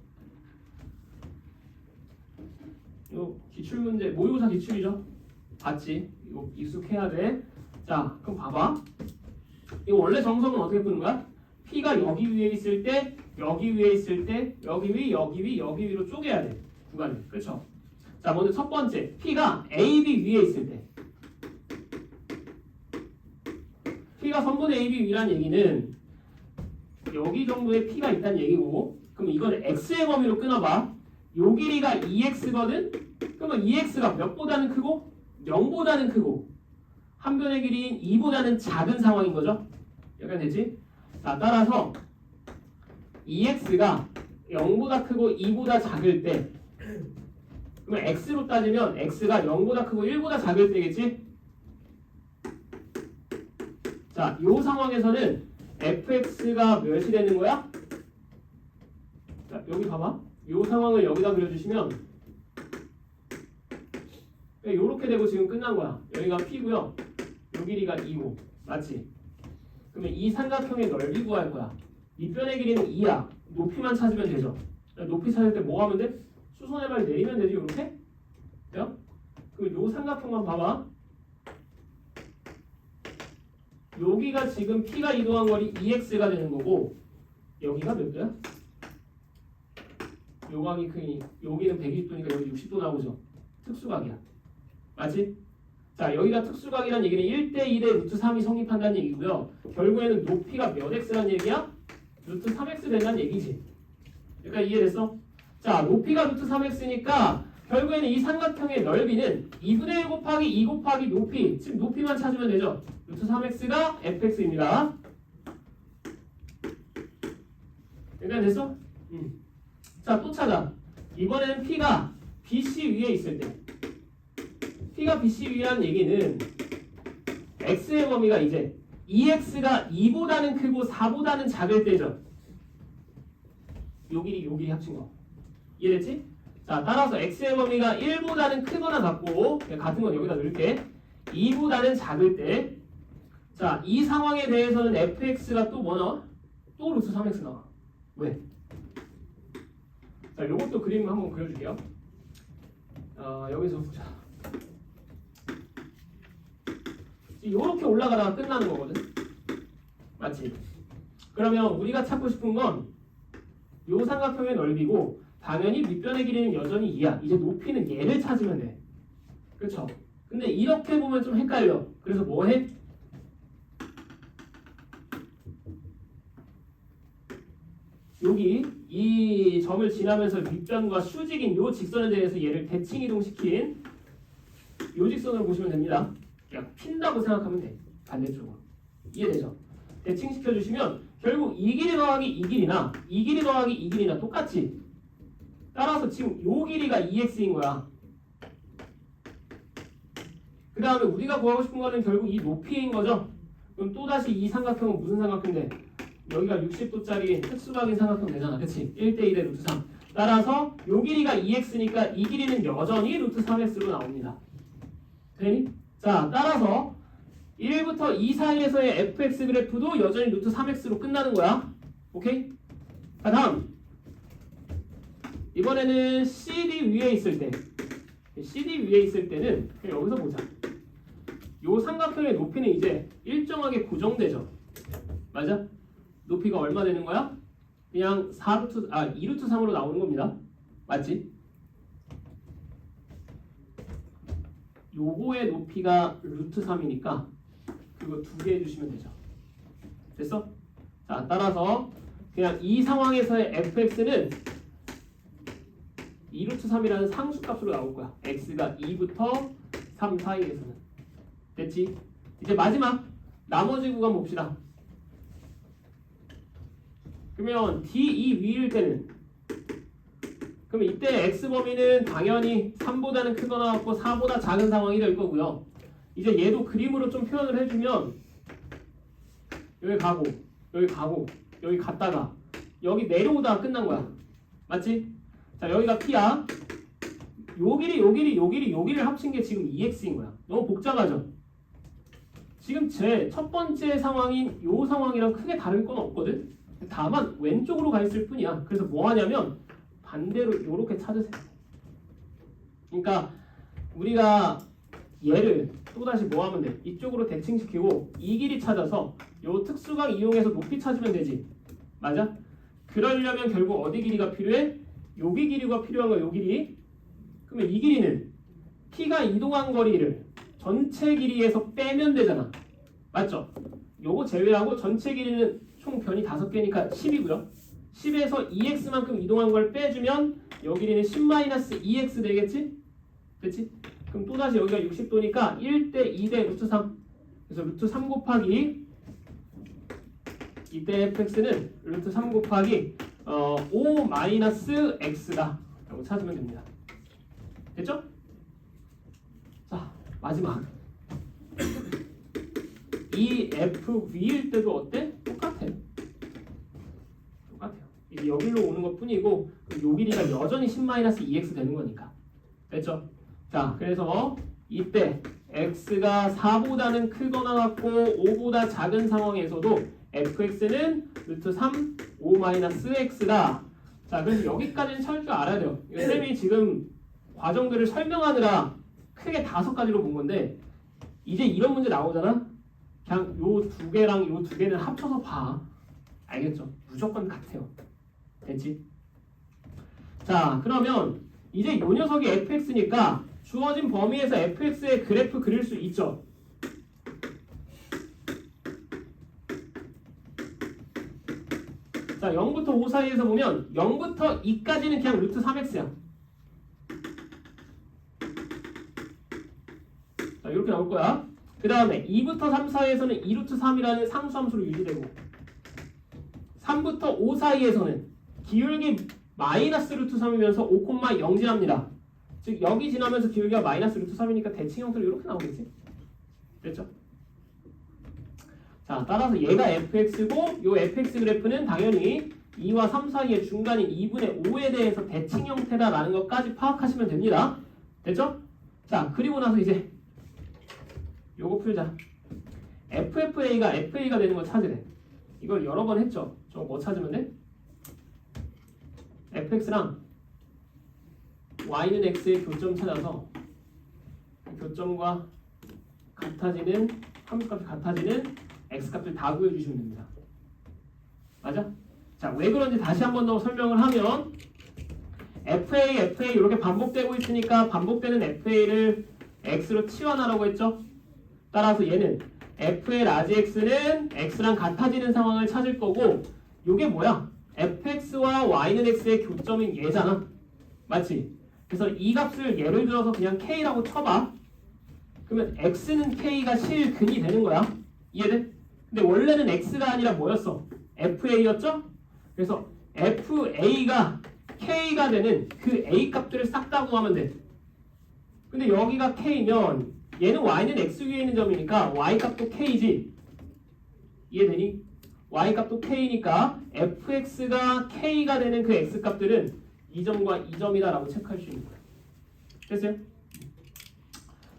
요 기출문제 모의고사 기출이죠. 봤지? 이거 익숙해야 돼. 자, 그럼 봐봐. 이거 원래 정석은 어떻게 푸는 거야? P가 여기 위에 있을 때, 여기 위에 있을 때, 여기 위, 여기 위, 여기 위로 쪼개야 돼. 구간을. 그렇죠? 자, 먼저 첫 번째. P가 A, B 위에 있을 때. P가 선분의 A, B 위란 얘기는 여기 정도의 P가 있다는 얘기고, 그럼 이걸 X의 범위로 끊어봐. 요 길이가 2X거든? 그러면 2X가 몇보다는 크고? 0보다는 크고 한 변의 길이인 2보다는 작은 상황인 거죠? 약간 되지? 자, 따라서 2X가 0보다 크고 2보다 작을 때 그러면 X로 따지면 X가 0보다 크고 1보다 작을 때겠지? 자, 이 상황에서는 fx가 몇이 되는 거야? 자, 여기 봐봐. 이 상황을 여기다 그려주시면 요렇게 되고 지금 끝난 거야. 여기가 P고요. 요 길이가 2고. 맞지? 그러면 이 삼각형의 넓이 구할 거야. 밑변의 길이는 2야. 높이만 찾으면 되죠. 높이 찾을 때 뭐 하면 돼? 수선의 발 내리면 되지. 요렇게? 돼요? 그럼 요 삼각형만 봐봐. 여기가 지금 P가 이동한 거리 2x가 되는 거고 여기가 몇 도야? 요 각이 크니 여기는 120도니까 여기 60도 나오죠. 특수각이야. 맞지? 자, 여기가 특수각이란 얘기는 1대1의 루트 3이 성립한다는 얘기고요. 결국에는 높이가 몇 x란 얘기야? 루트 3x 된다는 얘기지. 그러니까 이해됐어? 자, 높이가 루트 3x니까 결국에는 이 삼각형의 넓이는 2분의 1 곱하기 2 곱하기 높이, 지금 높이만 찾으면 되죠. 루트 3x가 fx입니다. 그러니까 됐어? 자, 또 찾아. 이번에는 P가 BC 위에 있을 때 P가 BC 위라는 얘기는 X의 범위가 이제 2X가 2보다는 크고 4보다는 작을 때죠. 요 길이 합친 거. 이해됐지? 자, 따라서 X의 범위가 1보다는 크거나 같고 같은 건 여기다 넣을게. 2보다는 작을 때 자, 이 상황에 대해서는 fx가 또 뭐 나와? 또 루트 3x 나와. 왜? 자, 요것도 그림 한번 그려줄게요. 여기서 보자. 요렇게 올라가다가 끝나는 거거든. 맞지? 그러면 우리가 찾고 싶은 건 요 삼각형의 넓이고 당연히 밑변의 길이는 여전히 2야. 이제 높이는 얘를 찾으면 돼. 그렇죠? 근데 이렇게 보면 좀 헷갈려. 그래서 뭐 해? 여기 이 점을 지나면서 밑변과 수직인 요 직선에 대해서 얘를 대칭 이동시킨 요 직선으로 보시면 됩니다. 그냥 핀다고 생각하면 돼. 반대쪽으로. 이해되죠? 대칭시켜 주시면 결국 이 길이 더하기 이 길이나 이 길이 더하기 이 길이나 똑같지. 따라서 지금 요 길이가 2x인 거야. 그 다음에 우리가 구하고 싶은 거는 결국 이 높이인 거죠. 그럼 또다시 이 삼각형은 무슨 삼각형인데? 여기가 60도짜리 특수각인 삼각형 되잖아. 그치? 1대1의 루트 3. 따라서 요 길이가 2x니까 이 길이는 여전히 루트 3x로 나옵니다. 되니? 자, 따라서 1부터 2 사이에서의 fx 그래프도 여전히 루트 3x로 끝나는 거야. 오케이? 자, 다음. 이번에는 CD 위에 있을 때. CD 위에 있을 때는 그냥 여기서 보자. 요 삼각형의 높이는 이제 일정하게 고정되죠. 맞아? 높이가 얼마 되는 거야? 그냥 2루트 3으로 나오는 겁니다. 맞지? 요거의 높이가 루트 3이니까 그거 2개 해주시면 되죠. 됐어? 자, 따라서 그냥 이 상황에서의 fx는 2루트 3이라는 상수값으로 나올 거야. x가 2부터 3 사이에서는. 됐지? 이제 마지막 나머지 구간 봅시다. 그러면 D2 위일 때는 그럼 이때 x범위는 당연히 3보다는 크거나 같고 4보다 작은 상황이 될 거고요. 이제 얘도 그림으로 좀 표현을 해주면 여기 가고 여기 가고 여기 갔다가 여기 내려오다가 끝난 거야. 맞지? 자, 여기가 P야. 요 길이 요 길이 요 길이 요 길이를 합친 게 지금 2x인 거야. 너무 복잡하죠? 지금 제 첫 번째 상황인 요 상황이랑 크게 다를 건 없거든. 다만 왼쪽으로 가 있을 뿐이야. 그래서 뭐 하냐면 반대로 요렇게 찾으세요. 그러니까 우리가 얘를 또다시 뭐 하면 돼? 이쪽으로 대칭시키고 이 길이 찾아서 요 특수각 이용해서 높이 찾으면 되지. 맞아? 그러려면 결국 어디 길이가 필요해? 여기 길이가 필요한 거야. 요 길이. 그러면 이 길이는 T가 이동한 거리를 전체 길이에서 빼면 되잖아. 맞죠? 요거 제외하고 전체 길이는 총 변이 5개니까 10이고요. 10에서 2x만큼 이동한 걸 빼주면 요 길이는 10-2x 되겠지? 그치? 그럼 또다시 여기가 60도니까 1대 2대 루트 3. 그래서 루트 3 곱하기 이때 fx는 루트 3 곱하기 5-x다 라고 찾으면 됩니다. 됐죠? 자, 마지막 이 FV일 때도 어때? 똑같아요. 이제 여기로 오는 것 뿐이고 요 길이가 여전히 10-2x 되는 거니까. 됐죠? 자, 그래서 이때 x가 4보다는 크거나 같고 5보다 작은 상황에서도 fx는 루트 3 5-x다. 자, 그래서 여기까지는 찰 줄 알아야 돼요. 쌤이 지금 과정들을 설명하느라 크게 5가지로 본 건데 이제 이런 문제 나오잖아. 그냥 요 두 개랑 요 두 개는 합쳐서 봐. 알겠죠? 무조건 같아요. 됐지? 자, 그러면 이제 요 녀석이 fx니까 주어진 범위에서 fx의 그래프 그릴 수 있죠? 자, 0부터 5 사이에서 보면 0부터 2까지는 그냥 루트 3x야. 자, 이렇게 나올 거야. 그 다음에 2부터 3 사이에서는 2루트 3이라는 상수함수로 유지되고 3부터 5 사이에서는 기울기 마이너스 루트 3이면서 5,0 지납니다. 즉 여기 지나면서 기울기가 마이너스 루트 3이니까 대칭 형태로 이렇게 나오겠지? 됐죠? 자, 따라서 얘가 fx고 요 fx 그래프는 당연히 2와 3 사이의 중간인 2분의 5에 대해서 대칭 형태다라는 것까지 파악하시면 됩니다. 됐죠? 자, 그리고 나서 이제 요거 풀자. FFA가 FA가 되는 걸 찾으래. 이걸 여러 번 했죠? 저거 뭐 찾으면 돼? fx랑 y는 x의 교점 찾아서 그 교점과 같아지는 함수값이 같아지는 x값을 다 구해주시면 됩니다. 맞아? 자, 왜 그런지 다시 한 번 더 설명을 하면 FA 이렇게 반복되고 있으니까 반복되는 FA를 x로 치환하라고 했죠? 따라서 얘는 f의 라지 x는 x랑 같아지는 상황을 찾을 거고 요게 뭐야? fx와 y는 x의 교점인 얘잖아. 맞지? 그래서 이 값을 예를 들어서 그냥 k라고 쳐봐. 그러면 x는 k가 실근이 되는 거야. 이해돼? 근데 원래는 x가 아니라 뭐였어? fa였죠? 그래서 fa가 k가 되는 그 a 값들을 싹 다 구하면 돼. 근데 여기가 k면 얘는 y는 x 위에 있는 점이니까 y 값도 k지. 이해되니? y 값도 k니까 fx가 k가 되는 그 x 값들은 이 점과 이 점이다라고 체크할 수 있는 거야. 됐어요?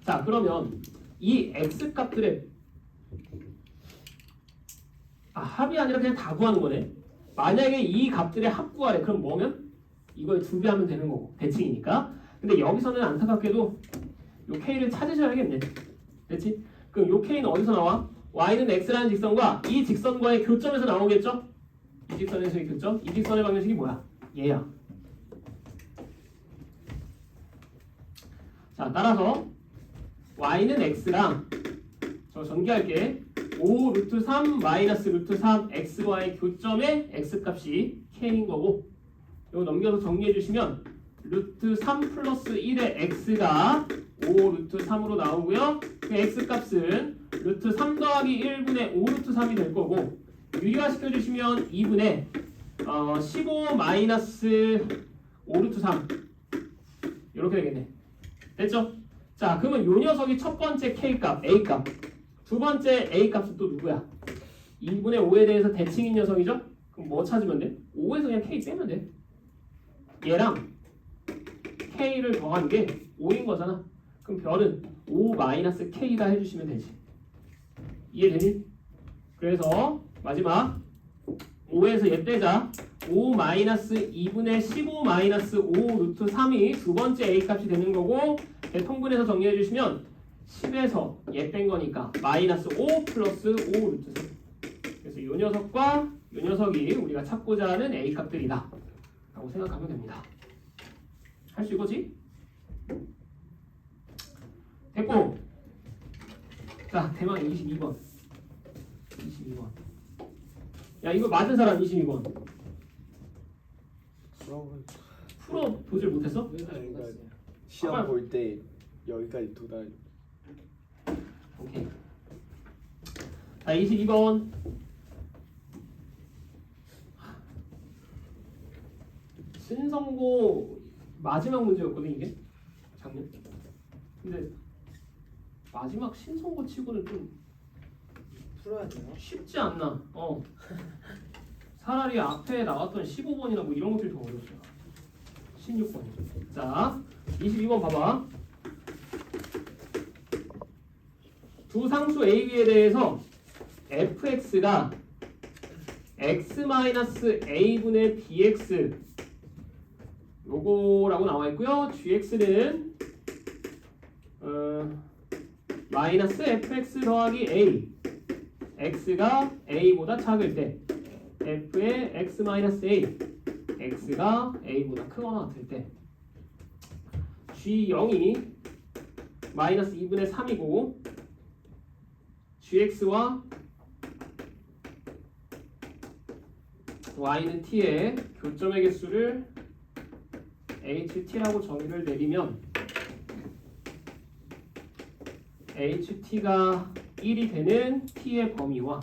자, 그러면 이 x 값들의 합이 아니라 그냥 다 구하는 거네. 만약에 이 값들의 합 구하래. 그럼 뭐면? 이걸 2배 하면 되는 거고. 대칭이니까. 근데 여기서는 안타깝게도 요 k를 찾으셔야겠네. 됐지? 그럼 요 k는 어디서 나와? y는 x라는 직선과 이 직선과의 교점에서 나오겠죠? 이 직선에서의 교점. 이 직선의 방정식이 뭐야? 얘야. 자, 따라서 y는 x랑 저 전개할게. 5 루트 3 마이너스 루트 3 xy 교점의 x값이 k인 거고 이거 넘겨서 정리해 주시면 루트 3 플러스 1의 x가 5 루트 3으로 나오고요. 그 x값은 루트 3 더하기 1분의 5 루트 3이 될 거고 유리화 시켜주시면 2분의 15 마이너스 5 루트 3 이렇게 되겠네. 됐죠? 자, 그러면 요 녀석이 첫 번째 k값, a값. 두 번째 a값은 또 누구야? 2분의 5에 대해서 대칭인 녀석이죠? 그럼 뭐 찾으면 돼? 5에서 그냥 k 빼면 돼. 얘랑 k를 더한 게 5인 거잖아. 그럼 별은 5 마이너스 k다 해주시면 되지. 이해되니? 그래서 마지막 5에서 얘 빼자. 5 마이너스 2분의 15 마이너스 5 루트 3이 두 번째 a 값이 되는 거고 대통분해서 정리해 주시면 10에서 얘 뺀 거니까 마이너스 5 플러스 5 루트 3. 그래서 이 녀석과 이 녀석이 우리가 찾고자 하는 a 값들이다 라고 생각하면 됩니다. 할 수 있겠지? 됐고, 자 대망 22번. 22번. 야 이거 맞은 사람 22번. 수학은 풀어 보질 못했어? 여기까지 봤어요. 시험 볼 때 여기까지 도달. 오케이. 자 22번. 신성고 마지막 문제였거든 이게 작년. 근데 마지막 신성고 치고는 좀 풀어야 돼요. 쉽지 않나. 차라리 앞에 나왔던 15번이나 뭐 이런 것들이 더 어려웠어요. 16번이. 자, 22번 봐봐. 두 상수 A, B에 대해서 fx가 x-a분의 bx 요거라고 나와 있고요. gx는 마이너스 fx 더하기 a x가 a보다 작을 때 f의 x-a x가 a보다 크거나 같을 때 g0이 마이너스 2분의 3이고 gx와 y는 t의 교점의 개수를 ht라고 정의를 내리면 ht가 1이 되는 t의 범위와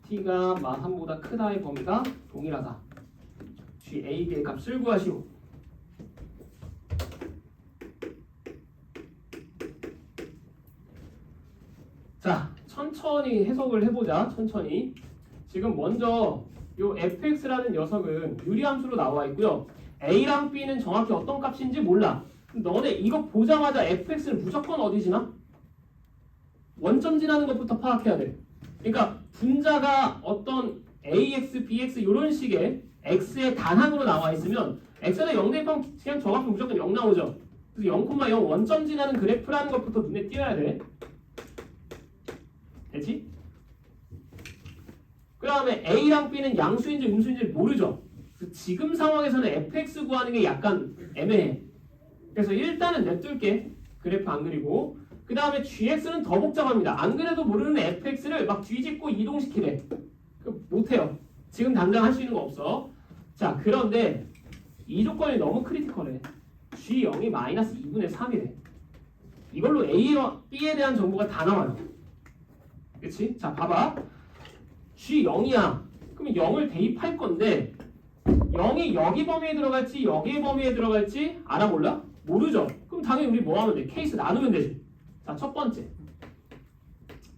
t가 마3보다 크다의 범위가 동일하다. GAB의 값을 구하시오. 자, 천천히 해석을 해보자. 천천히. 지금 먼저 요 fx라는 녀석은 유리함수로 나와 있고요. a랑 b는 정확히 어떤 값인지 몰라. 너네 이거 보자마자 fx는 무조건 어디 지나? 원점 지나는 것부터 파악해야 돼. 그러니까 분자가 어떤 ax, bx 이런 식의 x의 단항으로 나와 있으면 x에다 0 대입하면 그냥 저 값은 무조건 0 나오죠. 그래서 0,0 원점 지나는 그래프라는 것부터 눈에 띄어야 돼. 됐지? 그 다음에 a랑 b는 양수인지 음수인지 모르죠. 그래서 지금 상황에서는 fx 구하는 게 약간 애매해. 그래서 일단은 냅둘게. 그래프 안 그리고. 그 다음에 gx는 더 복잡합니다. 안 그래도 모르는 fx를 막 뒤집고 이동시키래. 못해요. 지금 당장 할 수 있는 거 없어. 자, 그런데 이 조건이 너무 크리티컬해. g0이 마이너스 2분의 3이래. 이걸로 a와 b에 대한 정보가 다 나와요. 그치? 자, 봐봐. g0이야. 그럼 0을 대입할 건데 0이 여기 범위에 들어갈지 여기 범위에 들어갈지 알아 몰라? 모르죠. 그럼 당연히 우리 뭐 하면 돼? 케이스 나누면 되지. 자, 첫 번째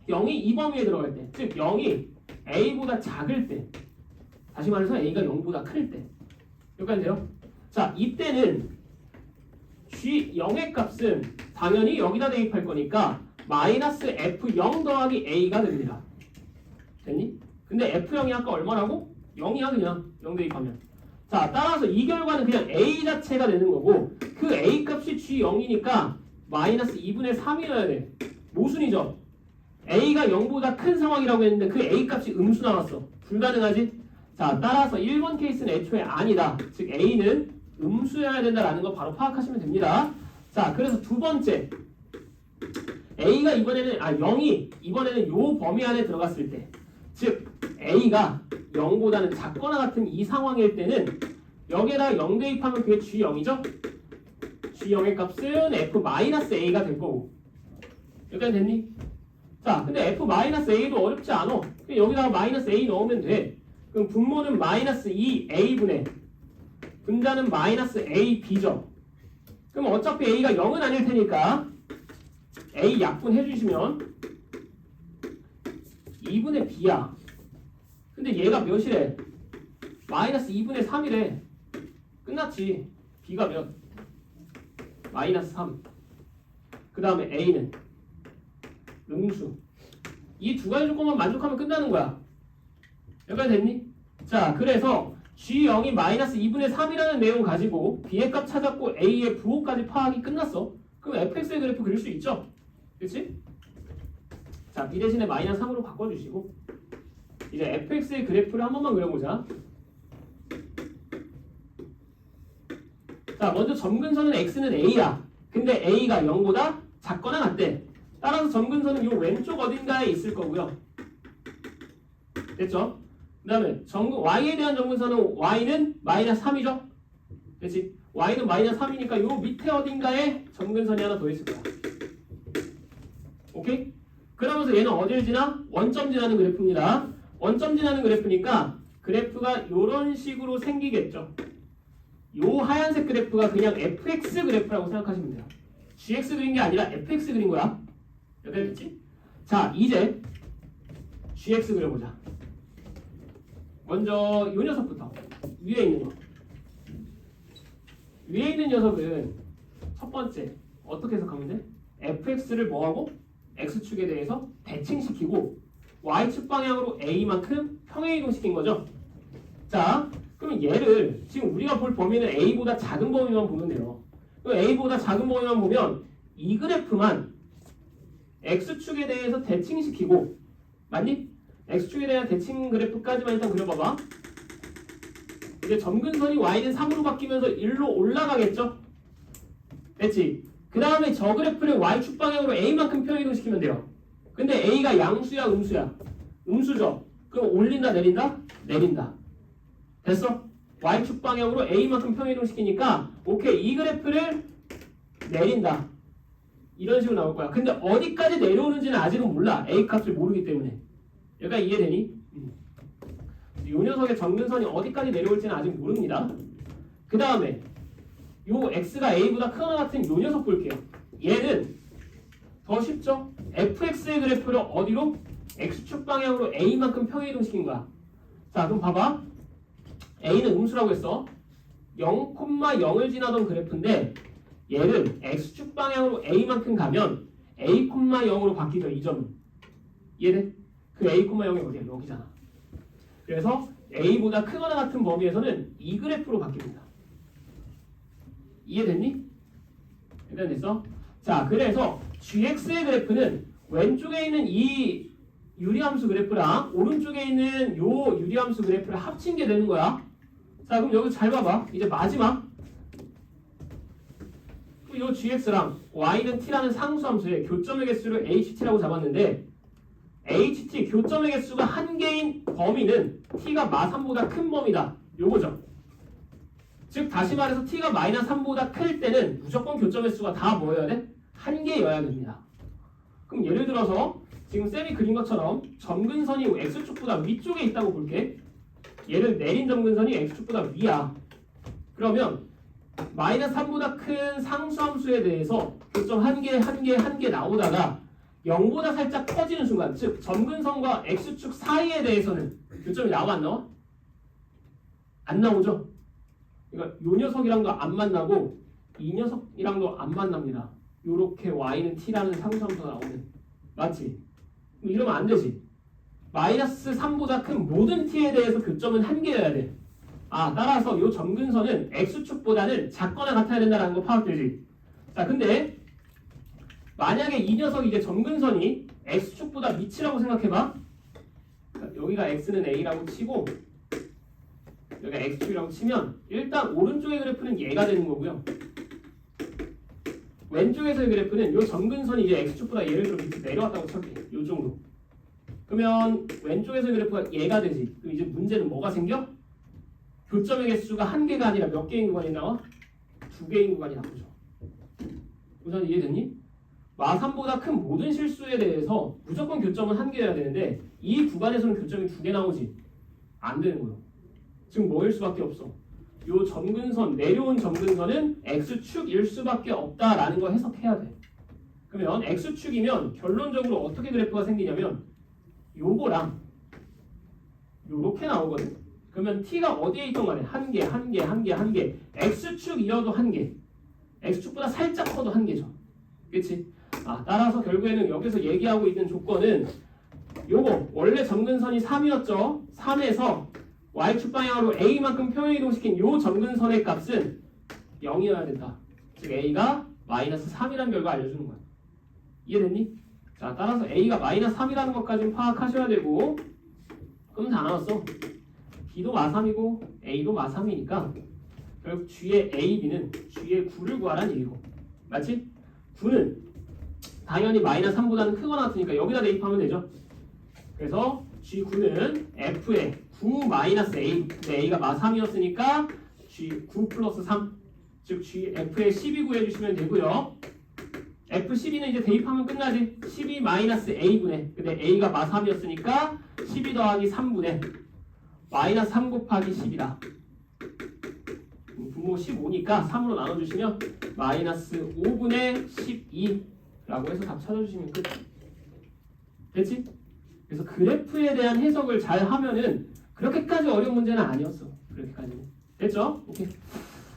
0이 이 범위에 들어갈 때, 즉 0이 a보다 작을 때, 다시 말해서 a가 0보다 클 때, 여기까지 돼요? 자, 이때는 g0의 값은 당연히 여기다 대입할 거니까 마이너스 f0 더하기 a가 됩니다. 됐니? 근데 f0이 아까 얼마라고? 0이야 그냥 0 대입하면. 자, 따라서 이 결과는 그냥 a 자체가 되는 거고 그 a 값이 g0이니까 마이너스 2분의 3이어야 돼. 모순이죠. a가 0보다 큰 상황이라고 했는데 그 a 값이 음수 나왔어. 불가능하지? 자, 따라서 1번 케이스는 애초에 아니다. 즉 a는 음수여야 된다라는 거 바로 파악하시면 됩니다. 자, 그래서 두 번째 a가 이번에는 0이 이번에는 요 범위 안에 들어갔을 때, 즉 a가 0보다는 작거나 같은 이 상황일 때는 여기에다 0 대입하면 그게 g0이죠? g0의 값은 f-a가 될 거고. 여기까지 됐니? 자, 근데 f-a도 어렵지 않아. 그냥 여기다가 마이너스 a 넣으면 돼. 그럼 분모는 마이너스 2a분의 분자는 마이너스 ab죠. 그럼 어차피 a가 0은 아닐 테니까 a 약분 해주시면 2분의 b야. 근데 얘가 몇이래? 마이너스 2분의 3이래. 끝났지. b가 몇? 마이너스 3. 그 다음에 a는 음수. 이 두 가지 조건만 만족하면 끝나는 거야. 여기까지 됐니? 자, 그래서 G0이 마이너스 2분의 3이라는 내용 가지고 B의 값 찾았고 A의 부호까지 파악이 끝났어. 그럼 fx의 그래프 그릴 수 있죠? 그치? 자, B 대신에 마이너스 3으로 바꿔주시고 이제 fx의 그래프를 한 번만 그려보자. 자, 먼저 점근선은 x는 a야. 근데 a가 0보다 작거나 같대. 따라서 점근선은 이 왼쪽 어딘가에 있을 거고요. 됐죠? 그 다음에 y에 대한 점근선은 y는 마이너스 3이죠? 그렇지? y는 마이너스 3이니까 요 밑에 어딘가에 점근선이 하나 더 있을 거야. 오케이? 그러면서 얘는 어딜 지나? 원점 지나는 그래프입니다. 원점 지나는 그래프니까 그래프가 요런 식으로 생기겠죠. 요 하얀색 그래프가 그냥 fx 그래프라고 생각하시면 돼요. gx 그린 게 아니라 fx 그린 거야. 여기까지 됐지? 자, 이제 gx 그려보자. 먼저 요 녀석부터 위에 있는 거. 위에 있는 녀석은 첫 번째 어떻게 해석하면 돼? fx를 뭐하고? x축에 대해서 대칭시키고 y축 방향으로 a만큼 평행이동시킨 거죠. 자, 그럼 얘를 지금 우리가 볼 범위는 a보다 작은 범위만 보면 돼요. 그럼 a보다 작은 범위만 보면 이 그래프만 x축에 대해서 대칭시키고, 맞니? x축에 대한 대칭 그래프까지만 일단 그려봐봐. 이제 점근선이 y는 3으로 바뀌면서 1로 올라가겠죠? 됐지? 그 다음에 저 그래프를 y축 방향으로 a만큼 평행이동시키면 돼요. 근데 a가 양수야 음수야? 음수죠? 그럼 올린다 내린다? 내린다. 됐어? y축 방향으로 a만큼 평행이동시키니까 오케이, 이 그래프를 내린다. 이런 식으로 나올 거야. 근데 어디까지 내려오는지는 아직은 몰라. a 값을 모르기 때문에. 여기가 이해되니? 이 녀석의 점근선이 어디까지 내려올지는 아직 모릅니다. 그 다음에 요 x가 a보다 크거나 같은 요 녀석 볼게요. 얘는 더 쉽죠? fx의 그래프를 어디로? x축 방향으로 a만큼 평행이동시킨 거야. 자, 그럼 봐봐. a는 음수라고 했어. 0,0을 지나던 그래프인데 얘를 x축 방향으로 a만큼 가면 a,0으로 바뀌죠. 이 점은. 이해돼? 그 a,0이 어디야? 여기잖아. 그래서 a보다 크거나 같은 범위에서는 이 그래프로 바뀝니다. 이해됐니? 일단 됐어? 자, 그래서 gx의 그래프는 왼쪽에 있는 이 유리함수 그래프랑 오른쪽에 있는 요 유리함수 그래프를 합친 게 되는 거야. 자, 그럼 여기 잘 봐봐. 이제 마지막 요 gx랑 y는 t라는 상수함수의 교점의 개수를 ht라고 잡았는데 ht 교점의 개수가 한 개인 범위는 t가 마3보다 큰 범위다. 요거죠. 즉 다시 말해서 t가 마이너스 3보다 클 때는 무조건 교점의 수가 다 뭐여야 돼? 한 개여야 됩니다. 그럼 예를 들어서 지금 쌤이 그린 것처럼 점근선이 x축보다 위쪽에 있다고 볼게. 얘를 내린 점근선이 x축보다 위야. 그러면 마이너스 3보다 큰 상수함수에 대해서 교점 한 개 나오다가 0보다 살짝 커지는 순간, 즉 점근선과 x축 사이에 대해서는 교점이 나와 안 나와? 안 나오죠? 그러니까 요 녀석이랑도 안 만나고 이 녀석이랑도 안 만납니다. 요렇게 y는 t라는 상수함수가 나오는. 맞지? 이러면 안 되지. 마이너스 3보다 큰 모든 t에 대해서 교점은 한 개여야 돼. 아, 따라서 요 점근선은 x축보다는 작거나 같아야 된다는 거 파악되지? 자, 근데 만약에 이 녀석이 이제 점근선이 x축보다 밑이라고 생각해봐. 여기가 x는 a라고 치고 여기가 x축이라고 치면 일단 오른쪽의 그래프는 얘가 되는 거고요. 왼쪽에서의 그래프는 요 점근선이 이제 x축보다 예를 들어 밑에 내려왔다고 칠게. 요 정도. 그러면 왼쪽에서의 그래프가 얘가 되지. 그럼 이제 문제는 뭐가 생겨? 교점의 개수가 한 개가 아니라 몇 개인 구간이 나와? 두 개인 구간이 나오죠. 우선 이해됐니? 마3보다 큰 모든 실수에 대해서 무조건 교점은 한 개여야 되는데 이 구간에서는 교점이 두 개 나오지. 안 되는 거예요. 지금 뭐일 수밖에 없어? 요 점근선, 내려온 점근선은 x축일 수밖에 없다라는 거 해석해야 돼. 그러면 x축이면 결론적으로 어떻게 그래프가 생기냐면 요거랑 요렇게 나오거든. 그러면 t가 어디에 있던 간에 한 개. x축이어도 한 개. x축보다 살짝 커도 한 개죠. 그치? 따라서 결국에는 여기서 얘기하고 있는 조건은 요거 원래 점근선이 3이었죠. 3에서 y축 방향으로 a만큼 평행이동시킨 요 점근선의 값은 0이어야 된다. 즉 a가 마이너스 3이라는 결과 알려주는 거야. 이해됐니? 자, 따라서 a가 마이너스 3이라는 것까지 파악하셔야 되고, 그럼 다 나왔어. b도 마3이고 a도 마3이니까 결국 g의 a, b는 g의 9를 구하라는 얘기고, 맞지? 9는 당연히 마이너스 3보다는 크거나 같으니까 여기다 대입하면 되죠. 그래서 G9는 F의 9 마이너스 A, 근데 A가 마3이었으니까 G9 플러스 3, 즉 F의 12 구해주시면 되고요. F12는 이제 대입하면 끝나지. 12 마이너스 A분의, 근데 A가 마3이었으니까 12 더하기 3분의 마이너스 3 곱하기 10이다. 분모 15니까 3으로 나눠주시면 마이너스 5분의 12라고 해서 답 찾아주시면 끝. 됐지? 그래서 그래프에 대한 해석을 잘 하면은 그렇게까지 어려운 문제는 아니었어. 그렇게까지는. 됐죠? 오케이.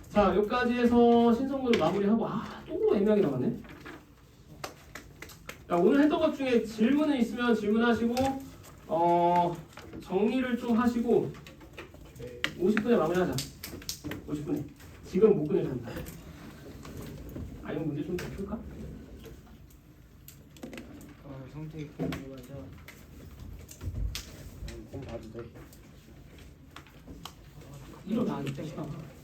자, 여기까지 해서 신성문을 마무리하고, 또 애매하게 나왔네. 자, 오늘 했던 것 중에 질문은 있으면 질문하시고, 정리를 좀 하시고, 50분에 마무리하자. 50분에. 지금 못 끝내야 된다. 아니면 문제 좀 더 풀까? 성택이 궁금하죠. 좀 봐도 돼. 일어나기 때문에.